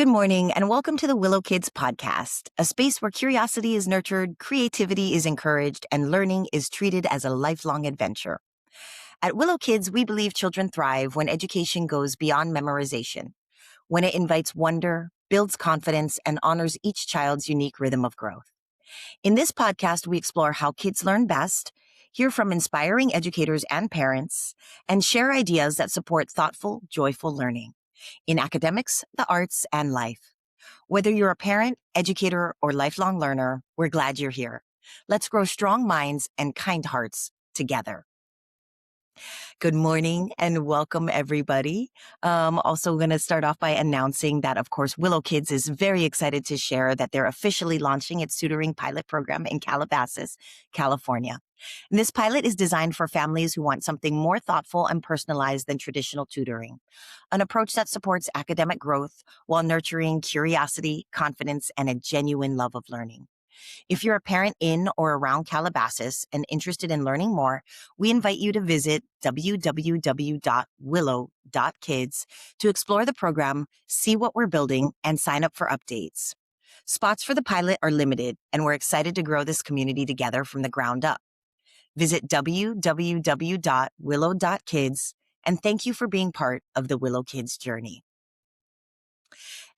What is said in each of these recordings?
Good morning, and welcome to the Willow Kids podcast, a space where curiosity is nurtured, creativity is encouraged, and learning is treated as a lifelong adventure. At Willow Kids, we believe children thrive when education goes beyond memorization, when it invites wonder, builds confidence, and honors each child's unique rhythm of growth. In this podcast, we explore how kids learn best, hear from inspiring educators and parents, and share ideas that support thoughtful, joyful learning in academics, the arts, and life. Whether you're a parent, educator, or lifelong learner, we're glad you're here. Let's grow strong minds and kind hearts together. Good morning and welcome, everybody. Also going to start off by announcing that, of course, Willow Kids is very excited to share that they're officially launching its tutoring pilot program in Calabasas, California. And this pilot is designed for families who want something more thoughtful and personalized than traditional tutoring, an approach that supports academic growth while nurturing curiosity, confidence, and a genuine love of learning. If you're a parent in or around Calabasas and interested in learning more, we invite you to visit www.willow.kids to explore the program, see what we're building, and sign up for updates. Spots for the pilot are limited, and we're excited to grow this community together from the ground up. Visit www.willow.kids, and thank you for being part of the Willow Kids journey.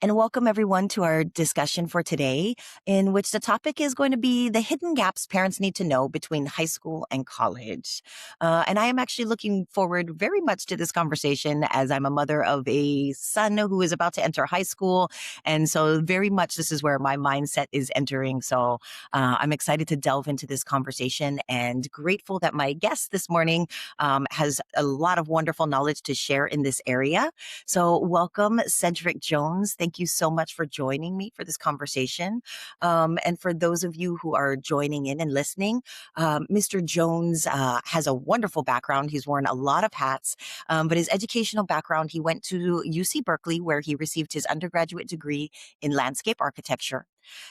And welcome everyone to our discussion for today, in which the topic is going to be the hidden gaps parents need to know between high school and college. And I am actually looking forward very much to this conversation as I'm a mother of a son who is about to enter high school. And so very much this is where my mindset is entering. So I'm excited to delve into this conversation and grateful that my guest this morning has a lot of wonderful knowledge to share in this area. So welcome, Cedric Jones. Thank you so much for joining me for this conversation. And for those of you who are joining in and listening, Mr. Jones has a wonderful background. He's worn a lot of hats, but his educational background, he went to UC Berkeley, where he received his undergraduate degree in landscape architecture.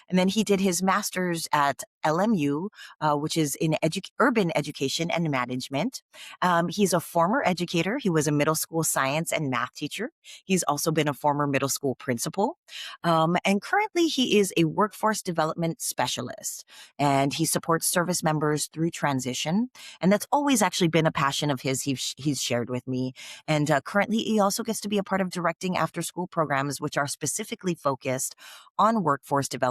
And then he did his master's at LMU, which is in urban education and management. He's a former educator. He was a middle school science and math teacher. He's also been a former middle school principal. And currently he is a workforce development specialist, and he supports service members through transition. And that's always actually been a passion of his. He's shared with me. And currently he also gets to be a part of directing after school programs, which are specifically focused on workforce development,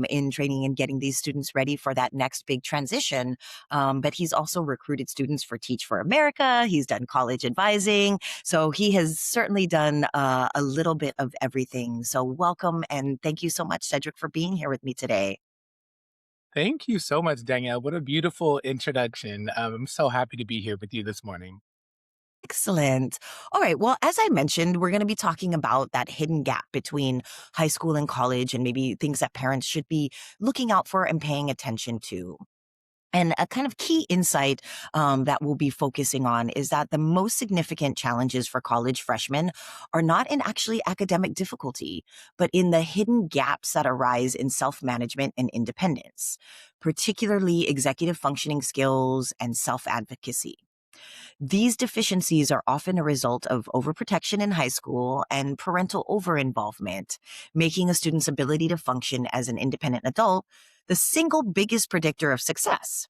in training and getting these students ready for that next big transition. But he's also recruited students for Teach for America. He's done college advising. So he has certainly done a little bit of everything. So welcome and thank you so much, Cedric, for being here with me today. Thank you so much, Danielle. What a beautiful introduction. I'm so happy to be here with you this morning. Excellent. All right. Well, as I mentioned, we're going to be talking about that hidden gap between high school and college and maybe things that parents should be looking out for and paying attention to. And a kind of key insight that we'll be focusing on is that the most significant challenges for college freshmen are not in actually academic difficulty, but in the hidden gaps that arise in self-management and independence, particularly executive functioning skills and self-advocacy. These deficiencies are often a result of overprotection in high school and parental over-involvement, making a student's ability to function as an independent adult the single biggest predictor of success.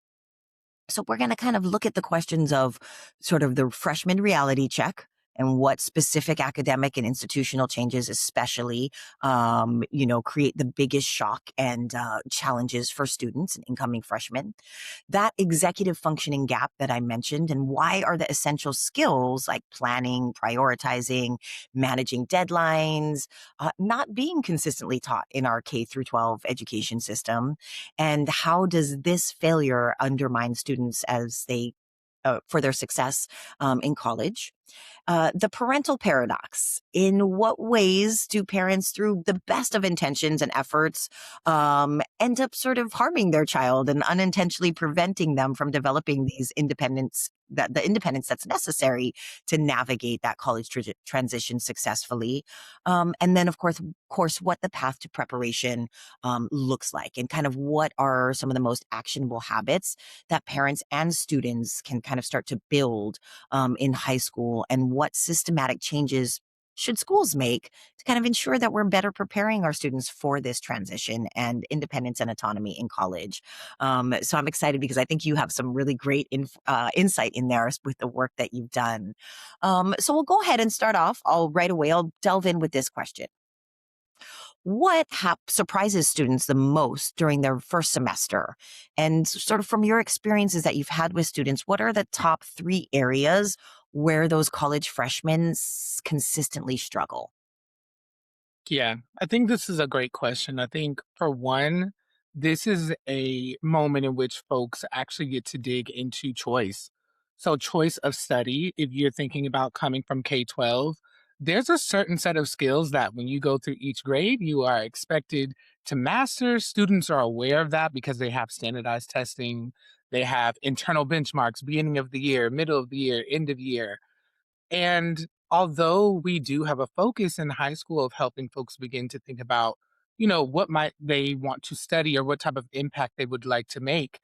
So we're going to kind of look at the questions of sort of the freshman reality check and what specific academic and institutional changes especially, create the biggest shock and challenges for students and incoming freshmen. That executive functioning gap that I mentioned, and why are the essential skills like planning, prioritizing, managing deadlines, not being consistently taught in our K through 12 education system? And how does this failure undermine students as they for their success in college? The parental paradox. In what ways do parents, through the best of intentions and efforts, end up sort of harming their child and unintentionally preventing them from developing these independence, the independence that's necessary to navigate that college transition successfully? And then, of course, what the path to preparation looks like, and kind of what are some of the most actionable habits that parents and students can kind of start to build in high school, and what systematic changes should schools make to kind of ensure that we're better preparing our students for this transition and independence and autonomy in college? So I'm excited because I think you have some really great insight in there with the work that you've done. So we'll go ahead and start off. I'll delve in with this question. What surprises students the most during their first semester? And sort of from your experiences that you've had with students, what are the top three areas where those college freshmen consistently struggle? Yeah, I think this is a great question. I think for one, this is a moment in which folks actually get to dig into choice. So, choice of study, if you're thinking about coming from K 12, there's a certain set of skills that when you go through each grade, you are expected to master. Students are aware of that because they have standardized testing, they have internal benchmarks, beginning of the year, middle of the year, end of year. And although we do have a focus in high school of helping folks begin to think about, what might they want to study or what type of impact they would like to make,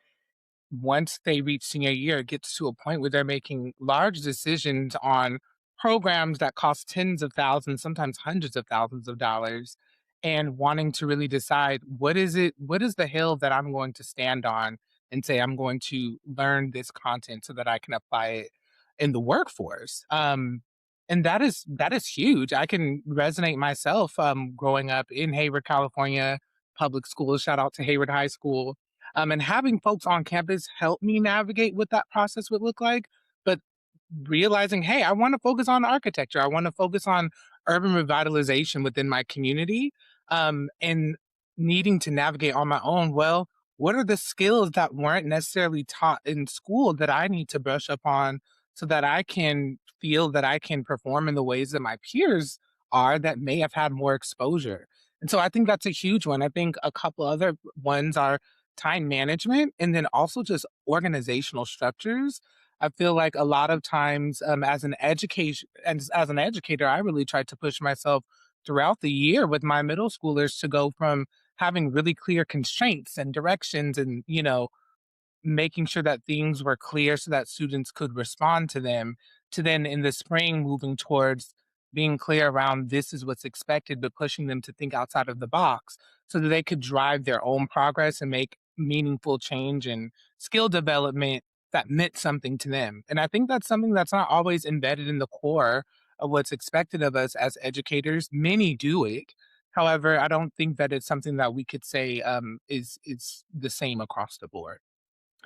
once they reach senior year, it gets to a point where they're making large decisions on programs that cost tens of thousands, sometimes hundreds of thousands of dollars, and wanting to really decide what is the hill that I'm going to stand on and say I'm going to learn this content so that I can apply it in the workforce. And that is huge. I can resonate myself growing up in Hayward, California, public schools. Shout out to Hayward High School, and having folks on campus help me navigate what that process would look like. But realizing, hey, I want to focus on architecture. I want to focus on urban revitalization within my community, and needing to navigate on my own. Well, what are the skills that weren't necessarily taught in school that I need to brush up on so that I can feel that I can perform in the ways that my peers are that may have had more exposure? And so I think that's a huge one. I think a couple other ones are time management and then also just organizational structures. I feel like a lot of times, as an educator, I really tried to push myself throughout the year with my middle schoolers to go from having really clear constraints and directions and, making sure that things were clear so that students could respond to them, to then in the spring moving towards being clear around this is what's expected, but pushing them to think outside of the box so that they could drive their own progress and make meaningful change and skill development that meant something to them. And I think that's something that's not always embedded in the core of what's expected of us as educators. Many do it. However, I don't think that it's something that we could say is the same across the board.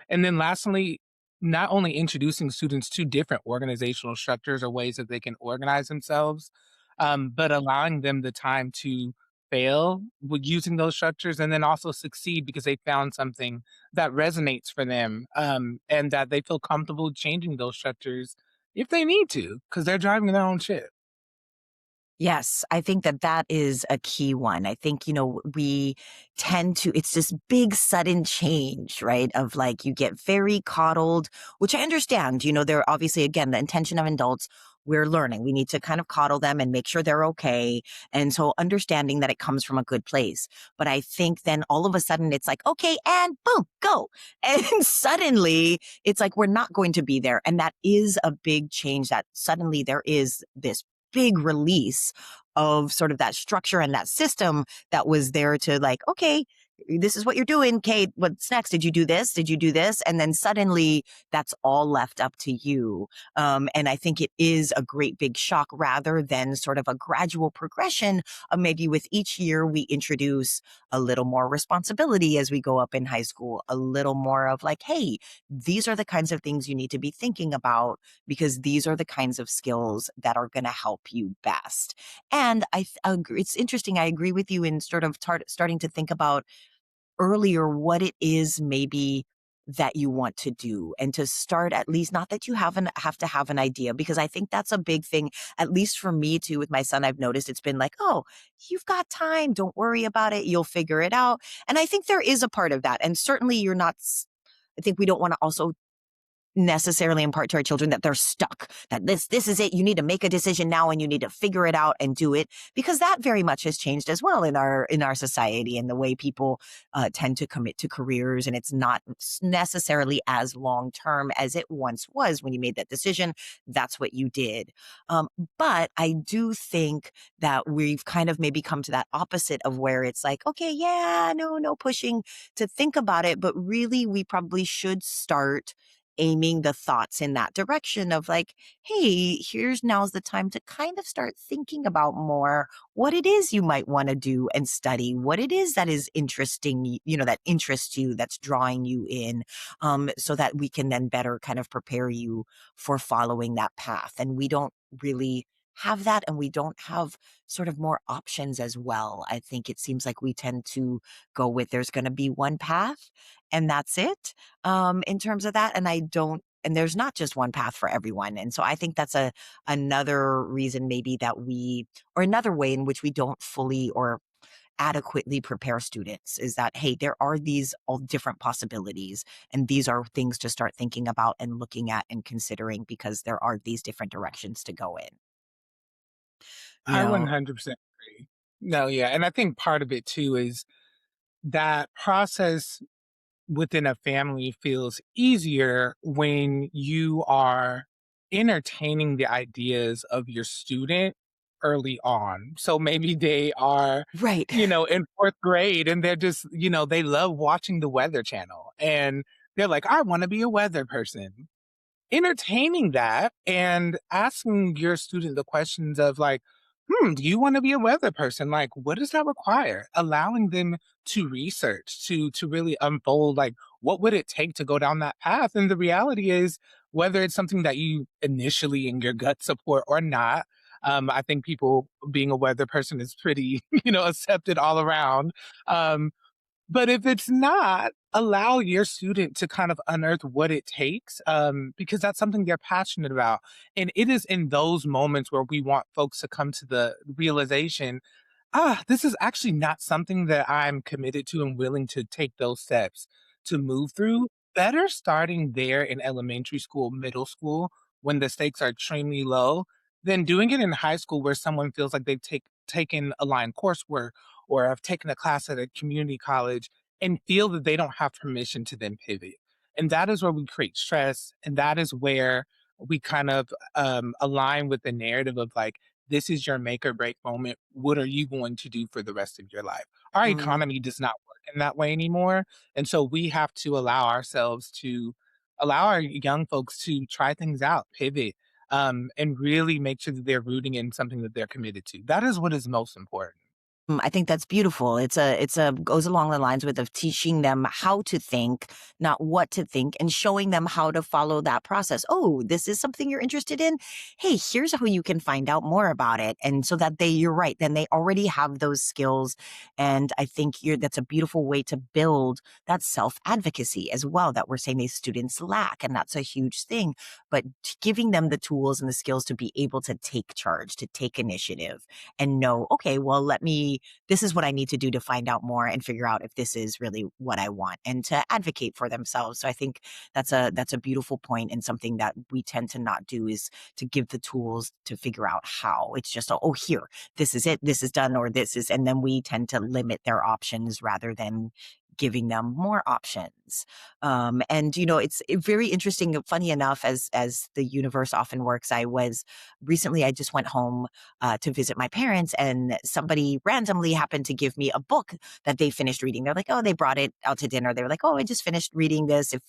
And then lastly, not only introducing students to different organizational structures or ways that they can organize themselves, but allowing them the time to fail with using those structures and then also succeed because they found something that resonates for them, and that they feel comfortable changing those structures if they need to because they're driving their own ship. Yes, I think that that is a key one. I think, we tend to, it's this big sudden change, right? Of like, you get very coddled, which I understand. They're obviously, again, the intention of adults, we're learning. We need to kind of coddle them and make sure they're okay. And so understanding that it comes from a good place. But I think then all of a sudden it's like, okay, and boom, go. And suddenly it's like, we're not going to be there. And that is a big change that suddenly there is this big release of sort of that structure and that system that was there to like, okay, this is what you're doing. Kate, what's next? Did you do this? Did you do this? And then suddenly that's all left up to you. And I think it is a great big shock rather than sort of a gradual progression of maybe with each year we introduce a little more responsibility as we go up in high school, a little more of like, hey, these are the kinds of things you need to be thinking about because these are the kinds of skills that are going to help you best. And agree, it's interesting. I agree with you in sort of starting to think about earlier what it is maybe that you want to do and to start at least not that you have to have an idea because I think that's a big thing at least for me too with my son. I've noticed it's been like, oh, you've got time, don't worry about it, you'll figure it out. And I think there is a part of that, and certainly you're not I think we don't want to also necessarily impart to our children that they're stuck, that this is it, you need to make a decision now and you need to figure it out and do it, because that very much has changed as well in our society and the way people tend to commit to careers, and it's not necessarily as long term as it once was. When you made that decision, that's what you did. um, but I do think that we've kind of maybe come to that opposite of where it's like, okay, yeah, no pushing to think about it, but really we probably should start aiming the thoughts in that direction of like, hey, now's the time to kind of start thinking about more what it is you might want to do and study, what it is that is interesting, that interests you, that's drawing you in, so that we can then better kind of prepare you for following that path. And we don't really have that, and we don't have sort of more options as well. I think it seems like we tend to go with there's going to be one path and that's it, in terms of that. And and there's not just one path for everyone. And so I think that's another reason maybe or another way in which we don't fully or adequately prepare students is that, hey, there are these all different possibilities, and these are things to start thinking about and looking at and considering, because there are these different directions to go in. You I know, 100% agree. No, yeah, and I think part of it too is that process within a family feels easier when you are entertaining the ideas of your student early on. So maybe they are, right. in fourth grade and they're just, they love watching the Weather Channel and they're like, I want to be a weather person. Entertaining that and asking your student the questions of like, do you want to be a weather person? Like, what does that require? Allowing them to research, to really unfold, like, what would it take to go down that path? And the reality is, whether it's something that you initially in your gut support or not, I think people being a weather person is pretty, accepted all around. Um, but if it's not, allow your student to kind of unearth what it takes, because that's something they're passionate about. And it is in those moments where we want folks to come to the realization, this is actually not something that I'm committed to and willing to take those steps to move through. Better starting there in elementary school, middle school, when the stakes are extremely low, than doing it in high school where someone feels like they've taken aligned coursework or have taken a class at a community college and feel that they don't have permission to then pivot. And that is where we create stress. And that is where we kind of align with the narrative of like, this is your make or break moment. What are you going to do for the rest of your life? Our Mhm. economy does not work in that way anymore. And so we have to allow our young folks to try things out, pivot, and really make sure that they're rooting in something that they're committed to. That is what is most important. I think that's beautiful. It's a goes along the lines with of teaching them how to think, not what to think, and showing them how to follow that process. Oh, this is something you're interested in. Hey, here's how you can find out more about it. And so that you're right, then they already have those skills. And I think that's a beautiful way to build that self advocacy as well that we're saying these students lack. And that's a huge thing. But giving them the tools and the skills to be able to take charge, to take initiative and know, okay, well, this is what I need to do to find out more and figure out if this is really what I want, and to advocate for themselves. So I think that's a beautiful point, and something that we tend to not do is to give the tools to figure out how. It's just, oh, here, this is it, this is done, or this is, and then we tend to limit their options rather than giving them more options. And it's very interesting. Funny enough, as the universe often works, I just went home to visit my parents, and somebody randomly happened to give me a book that they finished reading. They're like, oh, they brought it out to dinner. They were like, oh, I just finished reading this. If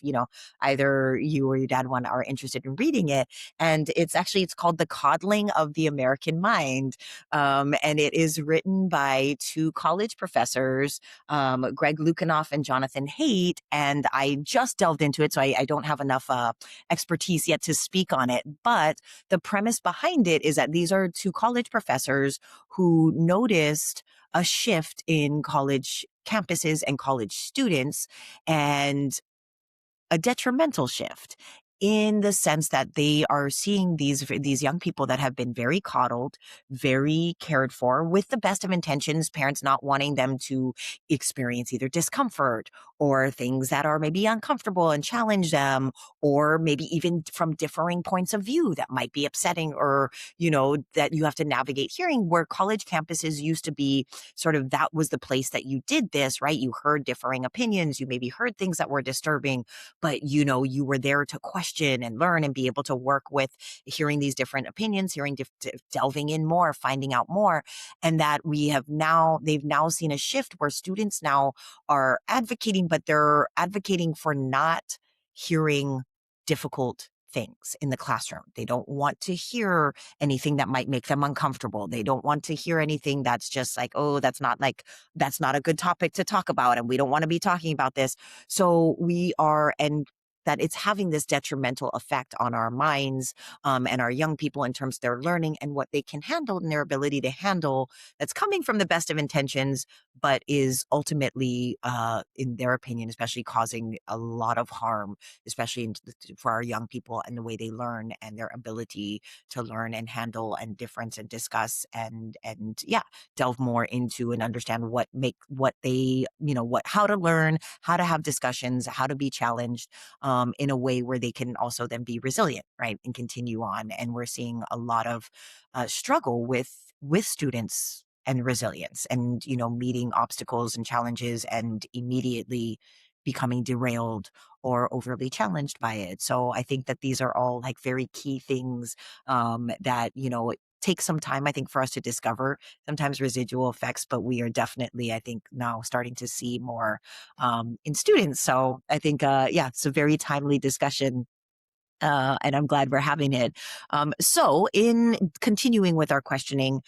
either you or your dad are interested in reading it, and it's called The Coddling of the American Mind, and it is written by two college professors, Greg Lukianoff and Jonathan Haidt. And I just delved into it, so I don't have enough expertise yet to speak on it. But the premise behind it is that these are two college professors who noticed a shift in college campuses and college students, and a detrimental shift in the sense that they are seeing these young people that have been very coddled, very cared for, with the best of intentions, parents not wanting them to experience either discomfort or things that are maybe uncomfortable and challenge them, or maybe even from differing points of view that might be upsetting, or, that you have to navigate hearing, where college campuses used to be sort of that was the place that you did this, right? You heard differing opinions, you maybe heard things that were disturbing, but you were there to question and learn and be able to work with hearing these different opinions, delving in more, finding out more. And that they've now seen a shift where students now are advocating, but they're advocating for not hearing difficult things in the classroom. They don't want to hear anything that might make them uncomfortable. They don't want to hear anything that's just like, oh, that's not a good topic to talk about. And we don't want to be talking about this. And that it's having this detrimental effect on our minds, and our young people in terms of their learning and what they can handle and their ability to handle, that's coming from the best of intentions, but is ultimately, in their opinion, especially causing a lot of harm, especially for our young people and the way they learn and their ability to learn and handle and difference and discuss and yeah, delve more into and understand what they, how to learn, how to have discussions, how to be challenged, in a way where they can also then be resilient, right, and continue on. And we're seeing a lot of struggle with students and resilience, and meeting obstacles and challenges and immediately becoming derailed or overly challenged by it. So I think that these are all like very key things, that it takes some time, I think, for us to discover, sometimes residual effects, but we are definitely, I think, now starting to see more, in students. So I think, yeah, it's a very timely discussion. And I'm glad we're having it. So, in continuing with our questioning,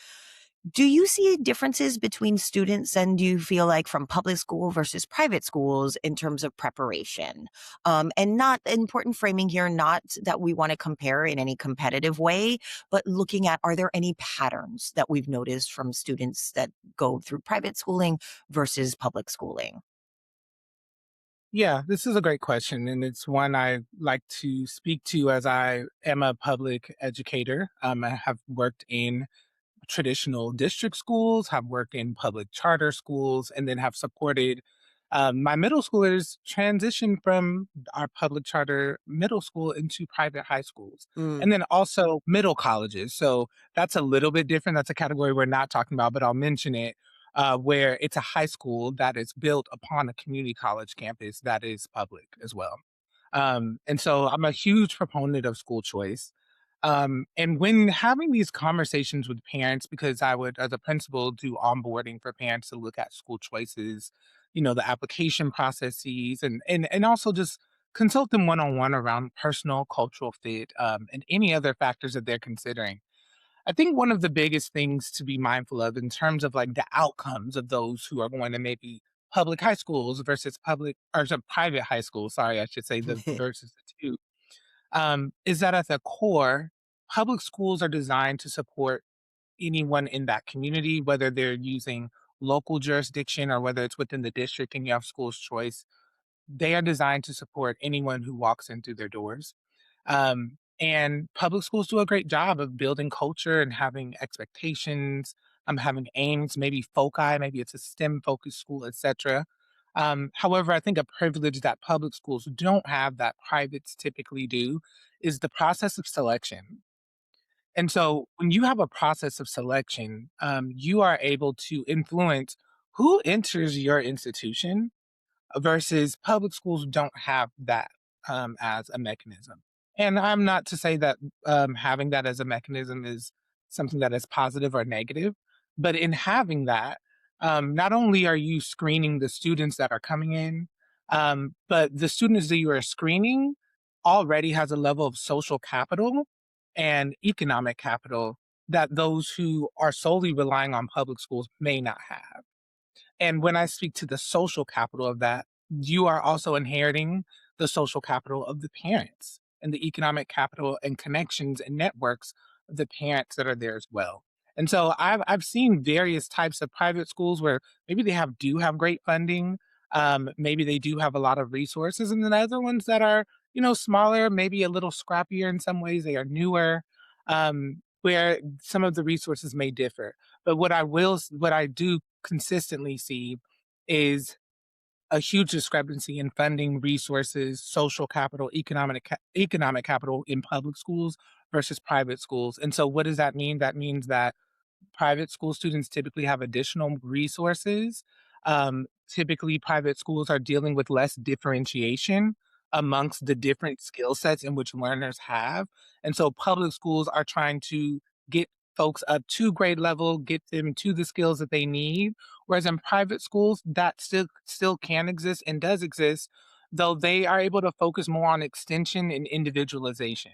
do you see differences between students, and do you feel like from public school versus private schools in terms of preparation? And not important framing here, not that we want to compare in any competitive way, but looking at, are there any patterns that we've noticed from students that go through private schooling versus public schooling? Yeah, this is a great question, and it's one I like to speak to as I am a public educator. I have worked in traditional district schools, have worked in public charter schools, and then have supported my middle schoolers transition from our public charter middle school into private high schools, Mm. and then also middle colleges. So that's a little bit different. That's a category we're not talking about, but I'll mention it. Where it's a high school that is built upon a community college campus that is public as well. And so I'm a huge proponent of school choice. And when having these conversations with parents, because I would, as a principal, do onboarding for parents to look at school choices, the application processes, and also just consult them one on one around personal cultural fit, and any other factors that they're considering. I think one of the biggest things to be mindful of in terms of like the outcomes of those who are going to maybe public high schools versus private high schools, sorry, I should say the versus the two, is that at the core, public schools are designed to support anyone in that community, whether they're using local jurisdiction or whether it's within the district and you have schools choice. They are designed to support anyone who walks in through their doors. And public schools do a great job of building culture and having expectations, having aims, maybe foci, maybe it's a STEM focused school, etc. However, I think a privilege that public schools don't have that privates typically do is the process of selection. And so when you have a process of selection, you are able to influence who enters your institution versus public schools don't have that as a mechanism. And I'm not to say that having that as a mechanism is something that is positive or negative, but in having that, not only are you screening the students that are coming in, but the students that you are screening already has a level of social capital and economic capital that those who are solely relying on public schools may not have. And when I speak to the social capital of that, you are also inheriting the social capital of the parents and the economic capital and connections and networks of the parents that are there as well. And so I've seen various types of private schools where maybe they do have great funding, maybe they do have a lot of resources, and then other ones that are smaller, maybe a little scrappier in some ways. They are newer, where some of the resources may differ. But what I do consistently see is a huge discrepancy in funding, resources, social capital, economic capital in public schools versus private schools. And so what does that mean? That means that private school students typically have additional resources. Typically, private schools are dealing with less differentiation amongst the different skill sets in which learners have. And so, public schools are trying to get folks up to grade level, get them to the skills that they need. Whereas in private schools, that still can exist and does exist, though they are able to focus more on extension and individualization.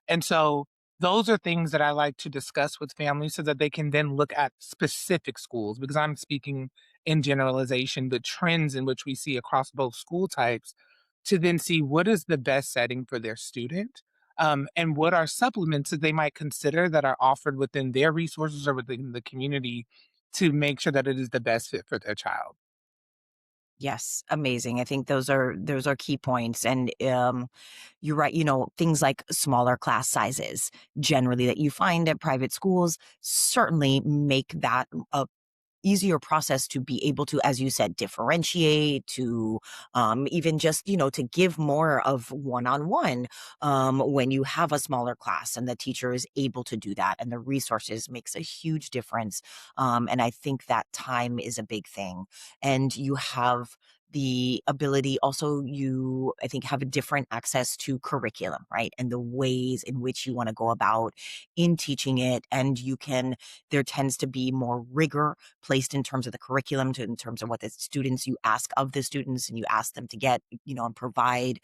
And so those are things that I like to discuss with families so that they can then look at specific schools because I'm speaking in generalization, the trends in which we see across both school types to then see what is the best setting for their student. And what are supplements that they might consider that are offered within their resources or within the community to make sure that it is the best fit for their child. Yes, amazing. I think those are key points, and you're right. Things like smaller class sizes, generally that you find at private schools, certainly make that a easier process to be able to, as you said, differentiate, to even just, to give more of one-on-one when you have a smaller class and the teacher is able to do that and the resources makes a huge difference. And I think that time is a big thing. And you have the ability also, you I think have a different access to curriculum, right, and the ways in which you want to go about in teaching it. And there tends to be more rigor placed in terms of the curriculum, in terms of what the students you ask of the students and you ask them to get, and provide,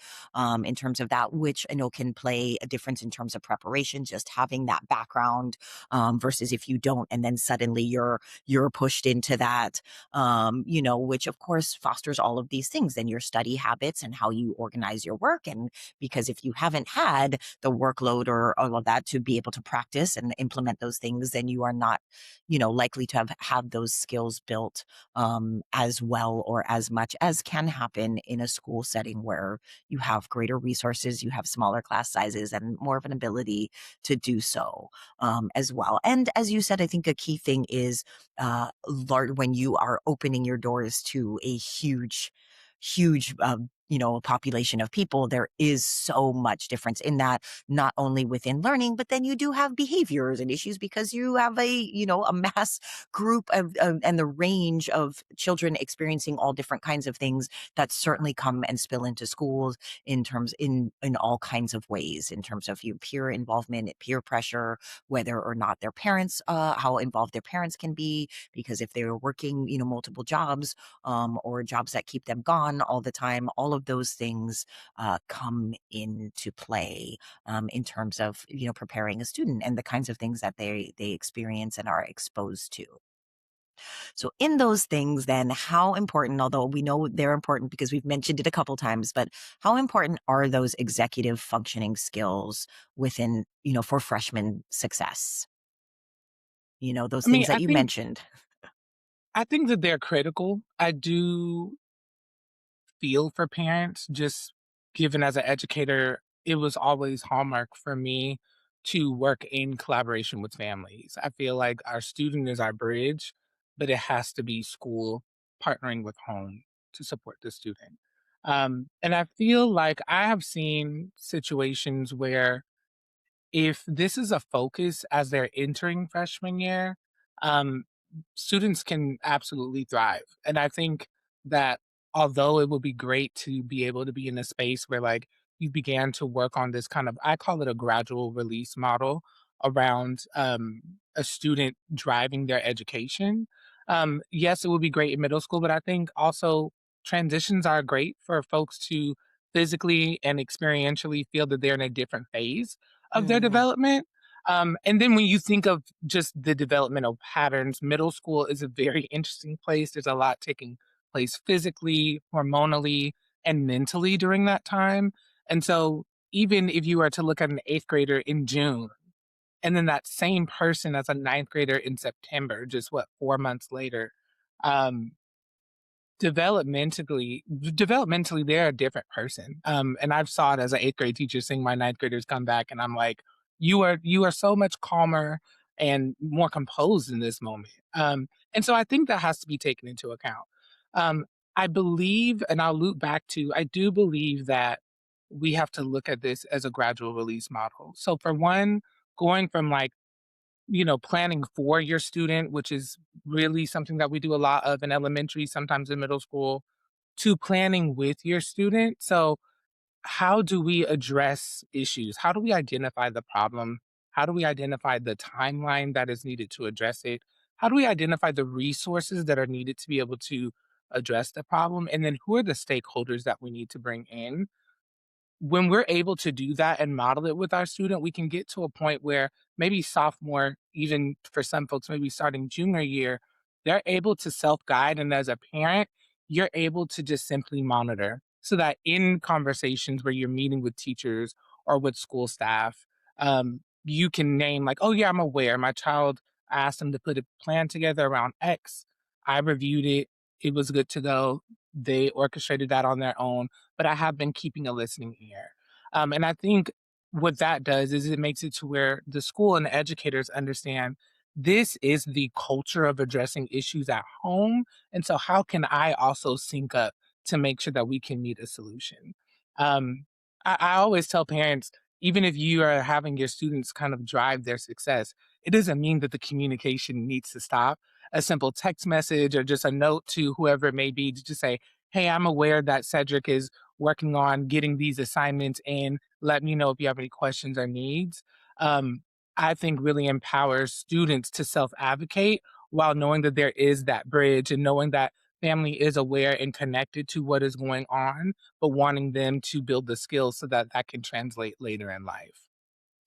in terms of that, which I know can play a difference in terms of preparation, just having that background, versus if you don't, and then suddenly you're pushed into that, which of course fosters all of these things, then your study habits and how you organize your work. And because if you haven't had the workload or all of that to be able to practice and implement those things, then you are not, likely to have those skills built, as well or as much as can happen in a school setting where you have greater resources, you have smaller class sizes, and more of an ability to do so, as well. And as you said, I think a key thing is, when you are opening your doors to a huge, population of people, there is so much difference in that, not only within learning, but then you do have behaviors and issues because you have a mass group and the range of children experiencing all different kinds of things that certainly come and spill into schools in all kinds of ways, in terms of peer involvement, peer pressure, whether or not their parents, how involved their parents can be, because if they're working, multiple jobs, or jobs that keep them gone all the time, all of those things come into play, in terms of preparing a student and the kinds of things that they experience and are exposed to. So in those things, then how important, although we know they're important because we've mentioned it a couple times, but how important are those executive functioning skills within, for freshman success? Those I mean, things that you mentioned. I think that they're critical. I do feel for parents, just given as an educator, it was always hallmark for me to work in collaboration with families. I feel like our student is our bridge, but it has to be school partnering with home to support the student. And I feel like I have seen situations where if this is a focus as they're entering freshman year, um, students can absolutely thrive. And I think that although it would be great to be able to be in a space where like you began to work on this kind of, I call it a gradual release model around a student driving their education. Yes, it would be great in middle school, but I think also transitions are great for folks to physically and experientially feel that they're in a different phase of their Mm, development. And then when you think of just the developmental patterns, middle school is a very interesting place. There's a lot taking place physically, hormonally, and mentally during that time. And so, even if you were to look at an eighth grader in June, and then that same person as a ninth grader in September, just what, 4 months later, um, developmentally, they're a different person. And I've saw it as an eighth grade teacher seeing my ninth graders come back, and I'm like, you are so much calmer and more composed in this moment. And so I think that has to be taken into account. Um, I believe, and I'll loop back to, I do believe that we have to look at this as a gradual release model. So for one, going from like, planning for your student, which is really something that we do a lot of in elementary, sometimes in middle school, to planning with your student. So how do we address issues? How do we identify the problem? How do we identify the timeline that is needed to address it? How do we identify the resources that are needed to be able to address the problem? And then who are the stakeholders that we need to bring in? When we're able to do that and model it with our student, we can get to a point where maybe sophomore, even for some folks, maybe starting junior year, they're able to self guide. And as a parent, you're able to just simply monitor so that in conversations where you're meeting with teachers or with school staff, you can name, like, oh, yeah, I'm aware. My child asked them to put a plan together around X. I reviewed it. It was good to go. They orchestrated that on their own, but I have been keeping a listening ear. And I think what that does is it makes it to where the school and the educators understand this is the culture of addressing issues at home. And so, how can I also sync up to make sure that we can meet a solution? Um, I always tell parents, even if you are having your students kind of drive their success, it doesn't mean that the communication needs to stop. A simple text message or just a note to whoever it may be to just say, hey, I'm aware that Cedric is working on getting these assignments in. Let me know if you have any questions or needs. Um, I think really empowers students to self advocate while knowing that there is that bridge and knowing that family is aware and connected to what is going on, but wanting them to build the skills so that that can translate later in life.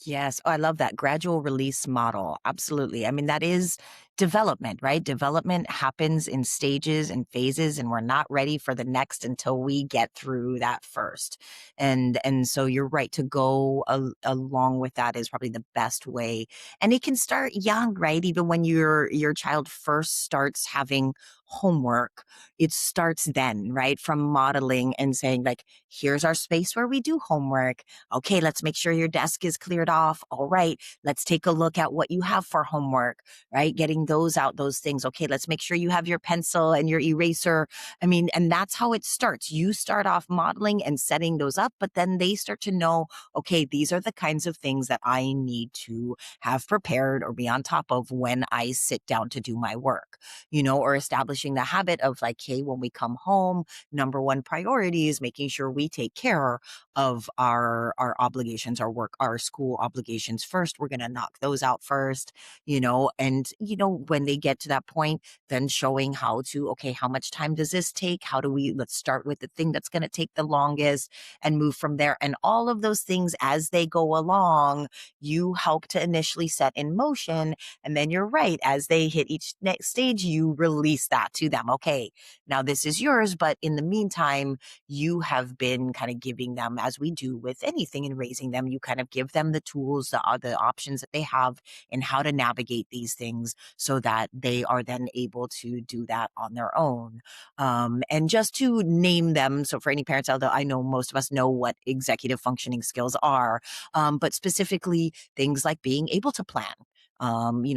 Yes. Oh, I love that gradual release model. Absolutely. I mean, that is development, right? Development happens in stages and phases, and we're not ready for the next until we get through that first. And so you're right to go along with that is probably the best way. And it can start young, right? Even when your child first starts having homework, it starts then, right? From modeling and saying like, here's our space where we do homework. Okay, let's make sure your desk is cleared off. All right, let's take a look at what you have for homework, right? Getting those out, those things. Okay, let's make sure you have your pencil and your eraser. I mean, and that's how it starts. You start off modeling and setting those up, but then they start to know, okay, these are the kinds of things that I need to have prepared or be on top of when I sit down to do my work, or establishing the habit of like, hey, when we come home, number one priority is making sure we take care of our obligations, our work, our school obligations first. We're going to knock those out first, and when they get to that point, then showing how to, okay, how much time does this take? How do we, let's start with the thing that's going to take the longest and move from there. And all of those things as they go along, you help to initially set in motion. And then you're right, as they hit each next stage, you release that to them. Okay, now this is yours, but in the meantime, you have been kind of giving them, as we do with anything in raising them, you kind of give them the tools, the options that they have and how to navigate these things so that they are then able to do that on their own. And just to name them, so for any parents out there, I know most of us know what executive functioning skills are, but specifically things like being able to plan.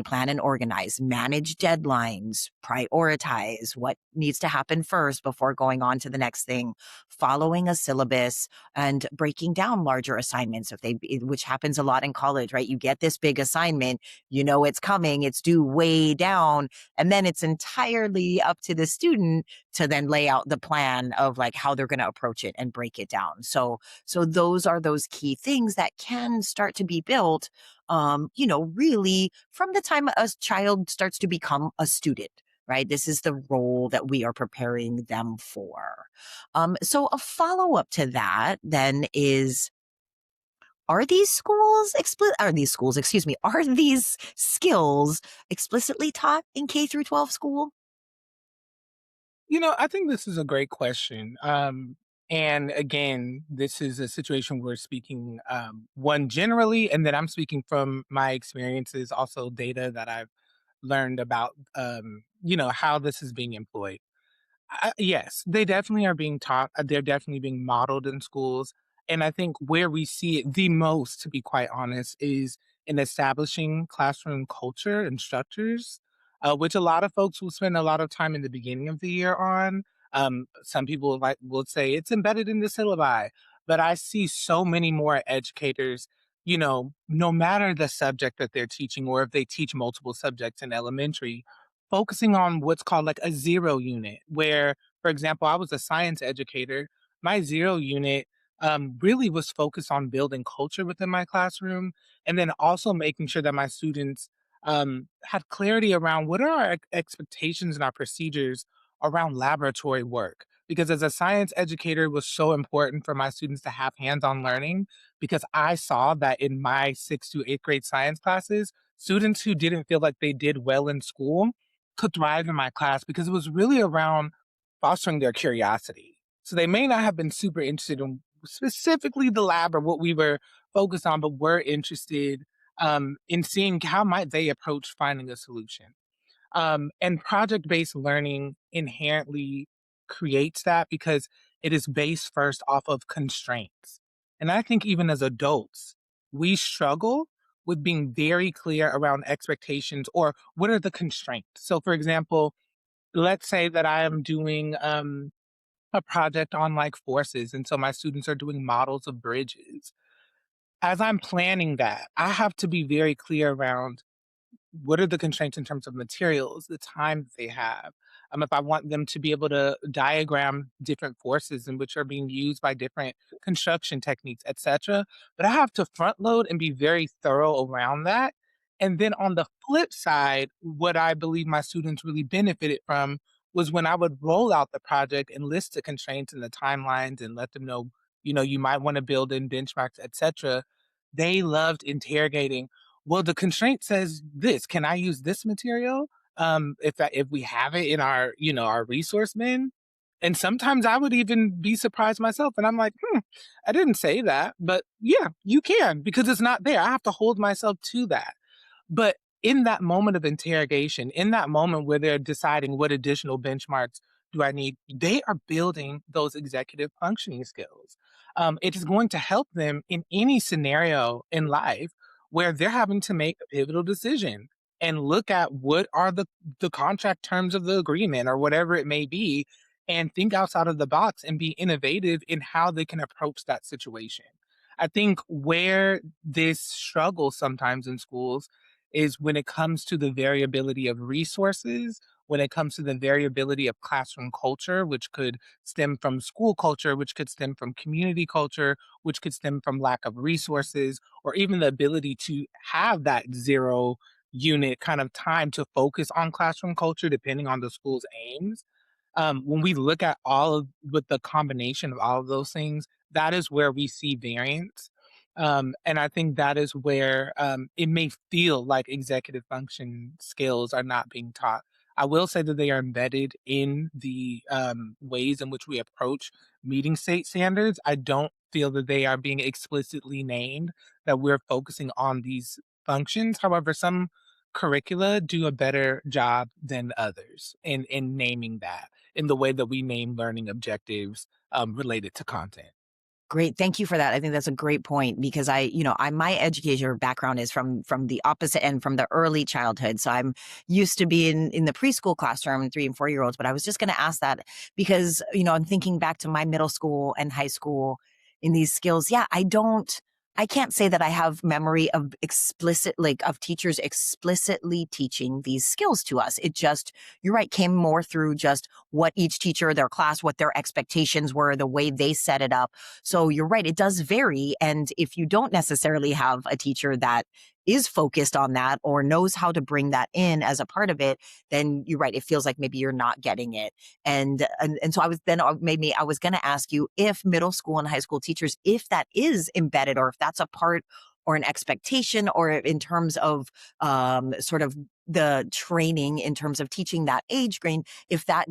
Plan and organize, manage deadlines, prioritize what needs to happen first before going on to the next thing, following a syllabus and breaking down larger assignments which happens a lot in college, right? You get this big assignment, it's coming, it's due way down, and then it's entirely up to the student to then lay out the plan of like how they're going to approach it and break it down. So those are those key things that can start to be built really from the time a child starts to become a student, right? This is the role that we are preparing them for. So a follow up to that then is, are these skills explicitly taught in K through 12 school? I think this is a great question. And again, this is a situation we're speaking one generally, and then I'm speaking from my experiences, also data that I've learned about, how this is being employed. Yes, they definitely are being taught. They're definitely being modeled in schools. And I think where we see it the most, to be quite honest, is in establishing classroom culture and structures, which a lot of folks will spend a lot of time in the beginning of the year on. Some people like will say it's embedded in the syllabi, but I see so many more educators, no matter the subject that they're teaching, or if they teach multiple subjects in elementary, focusing on what's called like a zero unit, where, for example, I was a science educator. My zero unit really was focused on building culture within my classroom, and then also making sure that my students had clarity around what are our expectations and our procedures around laboratory work. Because as a science educator, it was so important for my students to have hands on learning, because I saw that in my sixth to eighth grade science classes, students who didn't feel like they did well in school could thrive in my class because it was really around fostering their curiosity. So they may not have been super interested in specifically the lab or what we were focused on, but were interested in seeing how might they approach finding a solution. And project-based learning inherently creates that because it is based first off of constraints. And I think even as adults, we struggle with being very clear around expectations or what are the constraints. So, for example, let's say that I am doing a project on like forces, and so my students are doing models of bridges. As I'm planning that, I have to be very clear around what are the constraints in terms of materials, the time that they have? If I want them to be able to diagram different forces in which are being used by different construction techniques, etc. But I have to front load and be very thorough around that. And then on the flip side, what I believe my students really benefited from was when I would roll out the project and list the constraints and the timelines and let them know, you might want to build in benchmarks, etc. They loved interrogating, well, the constraint says this. Can I use this material? If we have it in our, our resource bin. And sometimes I would even be surprised myself. And I'm like, I didn't say that. But yeah, you can because it's not there. I have to hold myself to that. But in that moment of interrogation, in that moment where they're deciding what additional benchmarks do I need, they are building those executive functioning skills. It is going to help them in any scenario in life where they're having to make a pivotal decision and look at what are the contract terms of the agreement or whatever it may be, and think outside of the box and be innovative in how they can approach that situation. I think where this struggles sometimes in schools is when it comes to the variability of resources, when it comes to the variability of classroom culture, which could stem from school culture, which could stem from community culture, which could stem from lack of resources, or even the ability to have that zero unit kind of time to focus on classroom culture, depending on the school's aims. When we look at all of with the combination of all of those things, that is where we see variance. And I think that is where it may feel like executive function skills are not being taught. I will say that they are embedded in the ways in which we approach meeting state standards. I don't feel that they are being explicitly named, that we're focusing on these functions. However, some curricula do a better job than others in naming that in the way that we name learning objectives related to content. Great. Thank you for that. I think that's a great point because my educator background is from the opposite end, from the early childhood. So I'm used to being in the preschool classroom, 3 and 4 year olds. But I was just going to ask that because, I'm thinking back to my middle school and high school in these skills. Yeah, I can't say that I have memory of of teachers explicitly teaching these skills to us. It just, you're right, came more through just what each teacher, their class, what their expectations were, the way they set it up. So you're right, it does vary. And if you don't necessarily have a teacher that is focused on that or knows how to bring that in as a part of it, then you're right. It feels like maybe you're not getting it. And so I was then made me, I was going to ask you if middle school and high school teachers, if that is embedded or if that's a part or an expectation or in terms of sort of the training in terms of teaching that age grade, if that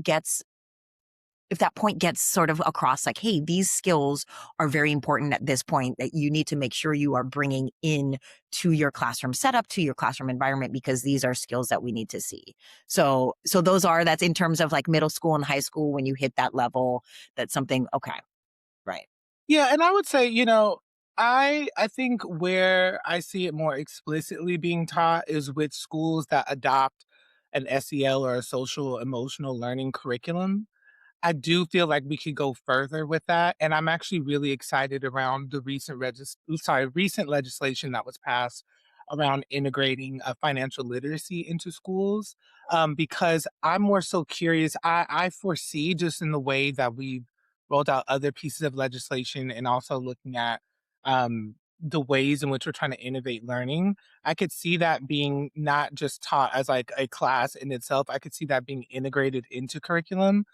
point gets sort of across like, hey, these skills are very important at this point that you need to make sure you are bringing in to your classroom setup, to your classroom environment, because these are skills that we need to see. So that's in terms of like middle school and high school, when you hit that level, that's something, okay, right. Yeah, and I would say, I think where I see it more explicitly being taught is with schools that adopt an SEL or a social emotional learning curriculum. I do feel like we could go further with that, and I'm actually really excited around the recent legislation that was passed around integrating financial literacy into schools. Because I'm more so curious. I foresee just in the way that we've rolled out other pieces of legislation, and also looking at the ways in which we're trying to innovate learning. I could see that being not just taught as like a class in itself. I could see that being integrated into curriculum,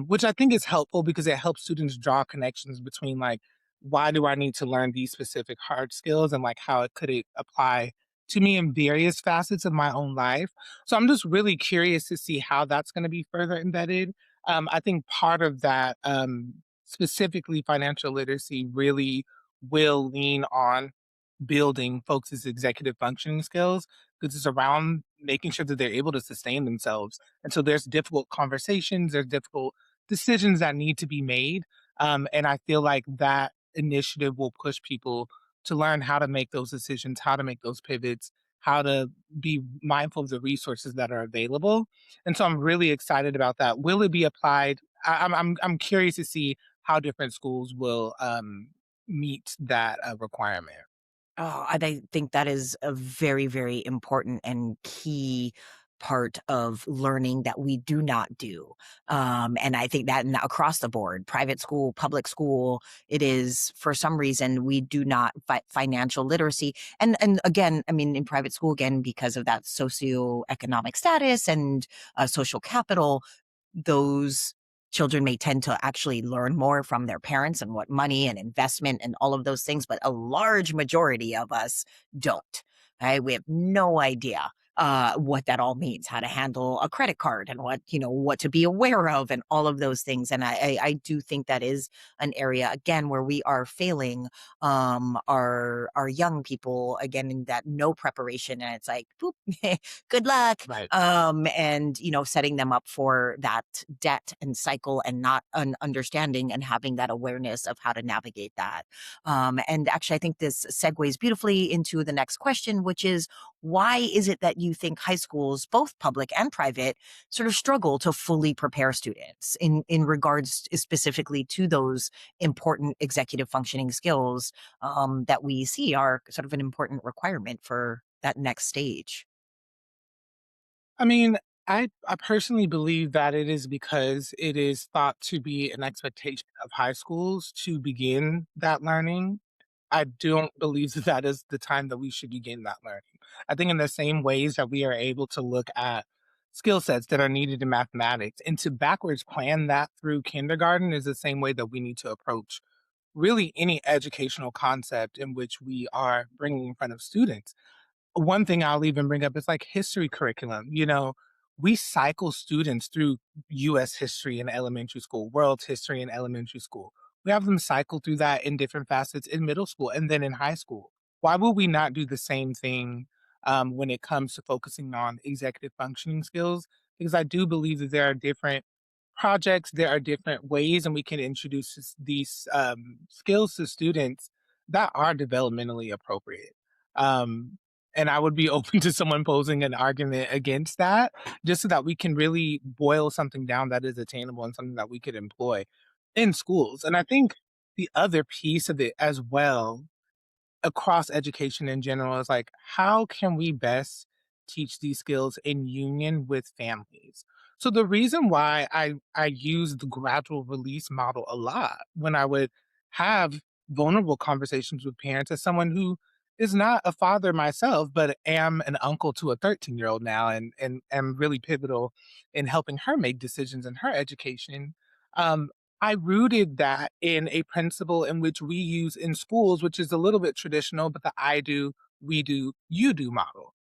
which I think is helpful because it helps students draw connections between like, why do I need to learn these specific hard skills, and like how it apply to me in various facets of my own life. So I'm just really curious to see how that's going to be further embedded. I think part of that, specifically financial literacy, really will lean on building folks' executive functioning skills, because it's around making sure that they're able to sustain themselves. And so there's difficult conversations, there's difficult decisions that need to be made. And I feel like that initiative will push people to learn how to make those decisions, how to make those pivots, how to be mindful of the resources that are available. And so I'm really excited about that. Will it be applied? I'm curious to see how different schools will meet that requirement. Oh, and I think that is a very, very important and key part of learning that we do not do. And I think that across the board, private school, public school, it is for some reason we do not financial literacy. And again, I mean, in private school, again, because of that socioeconomic status and social capital, those children may tend to actually learn more from their parents and what money and investment and all of those things, but a large majority of us don't. Right? We have no idea what that all means, how to handle a credit card and what to be aware of and all of those things. And I do think that is an area again where we are failing our young people again in that no preparation. And it's like, boop, good luck. Right. And setting them up for that debt and cycle and not understanding and having that awareness of how to navigate that. And actually, I think this segues beautifully into the next question, which is why is it that you think high schools, both public and private, sort of struggle to fully prepare students in regards specifically to those important executive functioning skills that we see are sort of an important requirement for that next stage? I mean, I personally believe that it is because it is thought to be an expectation of high schools to begin that learning. I don't believe that that is the time that we should begin that learning. I think in the same ways that we are able to look at skill sets that are needed in mathematics and to backwards plan that through kindergarten is the same way that we need to approach really any educational concept in which we are bringing in front of students. One thing I'll even bring up is like history curriculum. We cycle students through US history in elementary school, world history in elementary school. We have them cycle through that in different facets in middle school and then in high school. Why would we not do the same thing when it comes to focusing on executive functioning skills? Because I do believe that there are different projects, there are different ways, and we can introduce these skills to students that are developmentally appropriate. Um, and I would be open to someone posing an argument against that, just so that we can really boil something down that is attainable and something that we could employ in schools. And I think the other piece of it as well, across education in general, is like, how can we best teach these skills in union with families? So the reason why I use the gradual release model a lot when I would have vulnerable conversations with parents, as someone who is not a father myself, but am an uncle to a 13-year-old now, and am really pivotal in helping her make decisions in her education. Um, I rooted that in a principle in which we use in schools, which is a little bit traditional, but the I do, we do, you do model.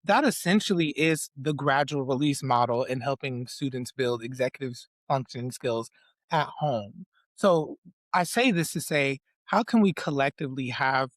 That essentially is the gradual release model in helping students build executive functioning skills at home. So I say this to say, how can we collectively have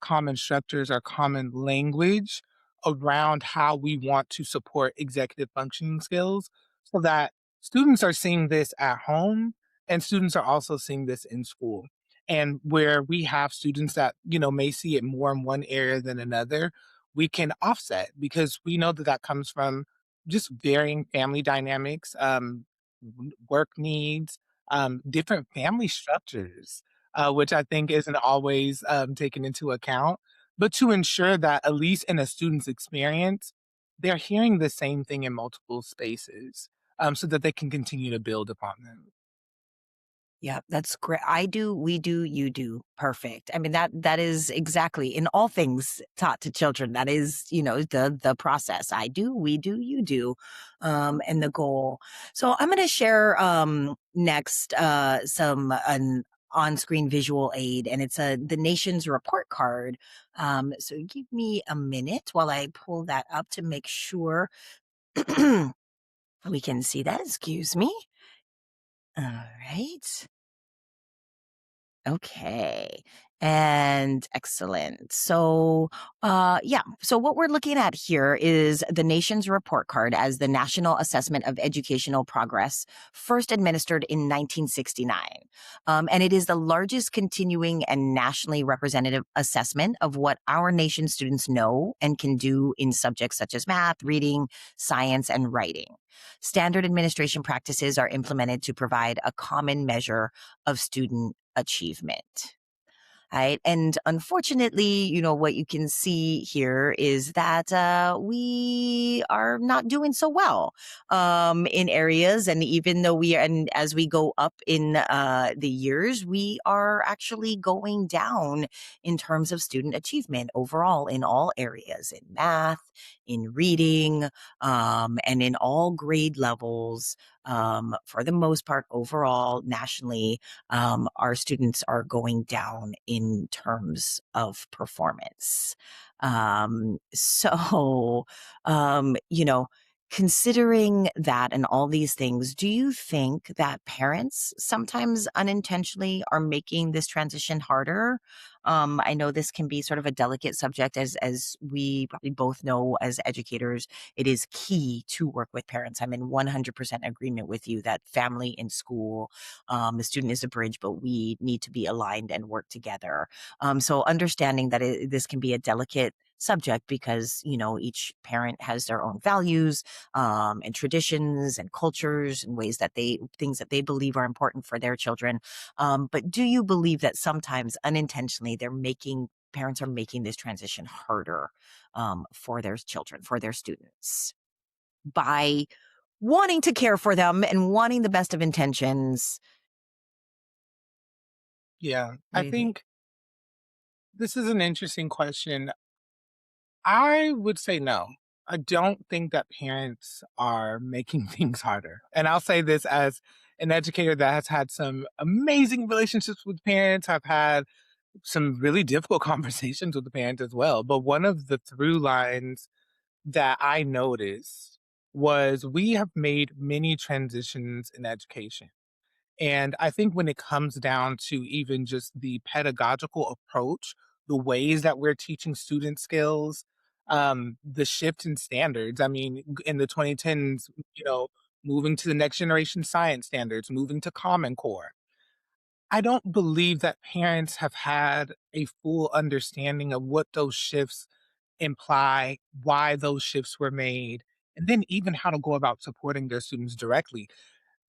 common structures or common language around how we want to support executive functioning skills so that students are seeing this at home and students are also seeing this in school? And where we have students that, may see it more in one area than another, we can offset because we know that that comes from just varying family dynamics. work needs, different family structures, which I think isn't always taken into account. But to ensure that, at least in a student's experience, they're hearing the same thing in multiple spaces so that they can continue to build upon them. Yeah, that's great. I do, we do, you do. Perfect. I mean, that is exactly in all things taught to children. That is, the process. I do, we do, you do, and the goal. So I'm going to share next some an on-screen visual aid, and it's the nation's report card. So give me a minute while I pull that up to make sure we can see that. Excuse me. All right. Okay. And excellent. So, yeah. So what we're looking at here is the nation's report card as the National Assessment of Educational Progress, first administered in 1969. And it is the largest continuing and nationally representative assessment of what our nation's students know and can do in subjects such as math, reading, science, and writing. Standard administration practices are implemented to provide a common measure of student achievement. Right. And unfortunately, what you can see here is that we are not doing so well in areas. And even though and as we go up in the years, we are actually going down in terms of student achievement overall in all areas, in math, in reading, and in all grade levels. For the most part, overall, nationally, our students are going down in terms of performance. So, um, you know, considering that and all these things, do you think that parents sometimes unintentionally are making this transition harder? I know this can be sort of a delicate subject, as we probably both know as educators. It is key to work with parents. I'm in 100% agreement with you that family and school, the student is a bridge, but we need to be aligned and work together. So understanding that this can be a delicate subject because each parent has their own values and traditions and cultures and things that they believe are important for their children. But do you believe that sometimes unintentionally parents are making this transition harder for their children, for their students, by wanting to care for them and wanting the best of intentions? Yeah, What I do you think? think this is an interesting question. I would say no. I don't think that parents are making things harder. And I'll say this as an educator that has had some amazing relationships with parents. I've had some really difficult conversations with the parents as well. But one of the through lines that I noticed was we have made many transitions in education. And I think when it comes down to even just the pedagogical approach, the ways that we're teaching student skills, the shift in standards. I mean, in the 2010s, moving to the next generation science standards, moving to Common Core. I don't believe that parents have had a full understanding of what those shifts imply, why those shifts were made, and then even how to go about supporting their students directly.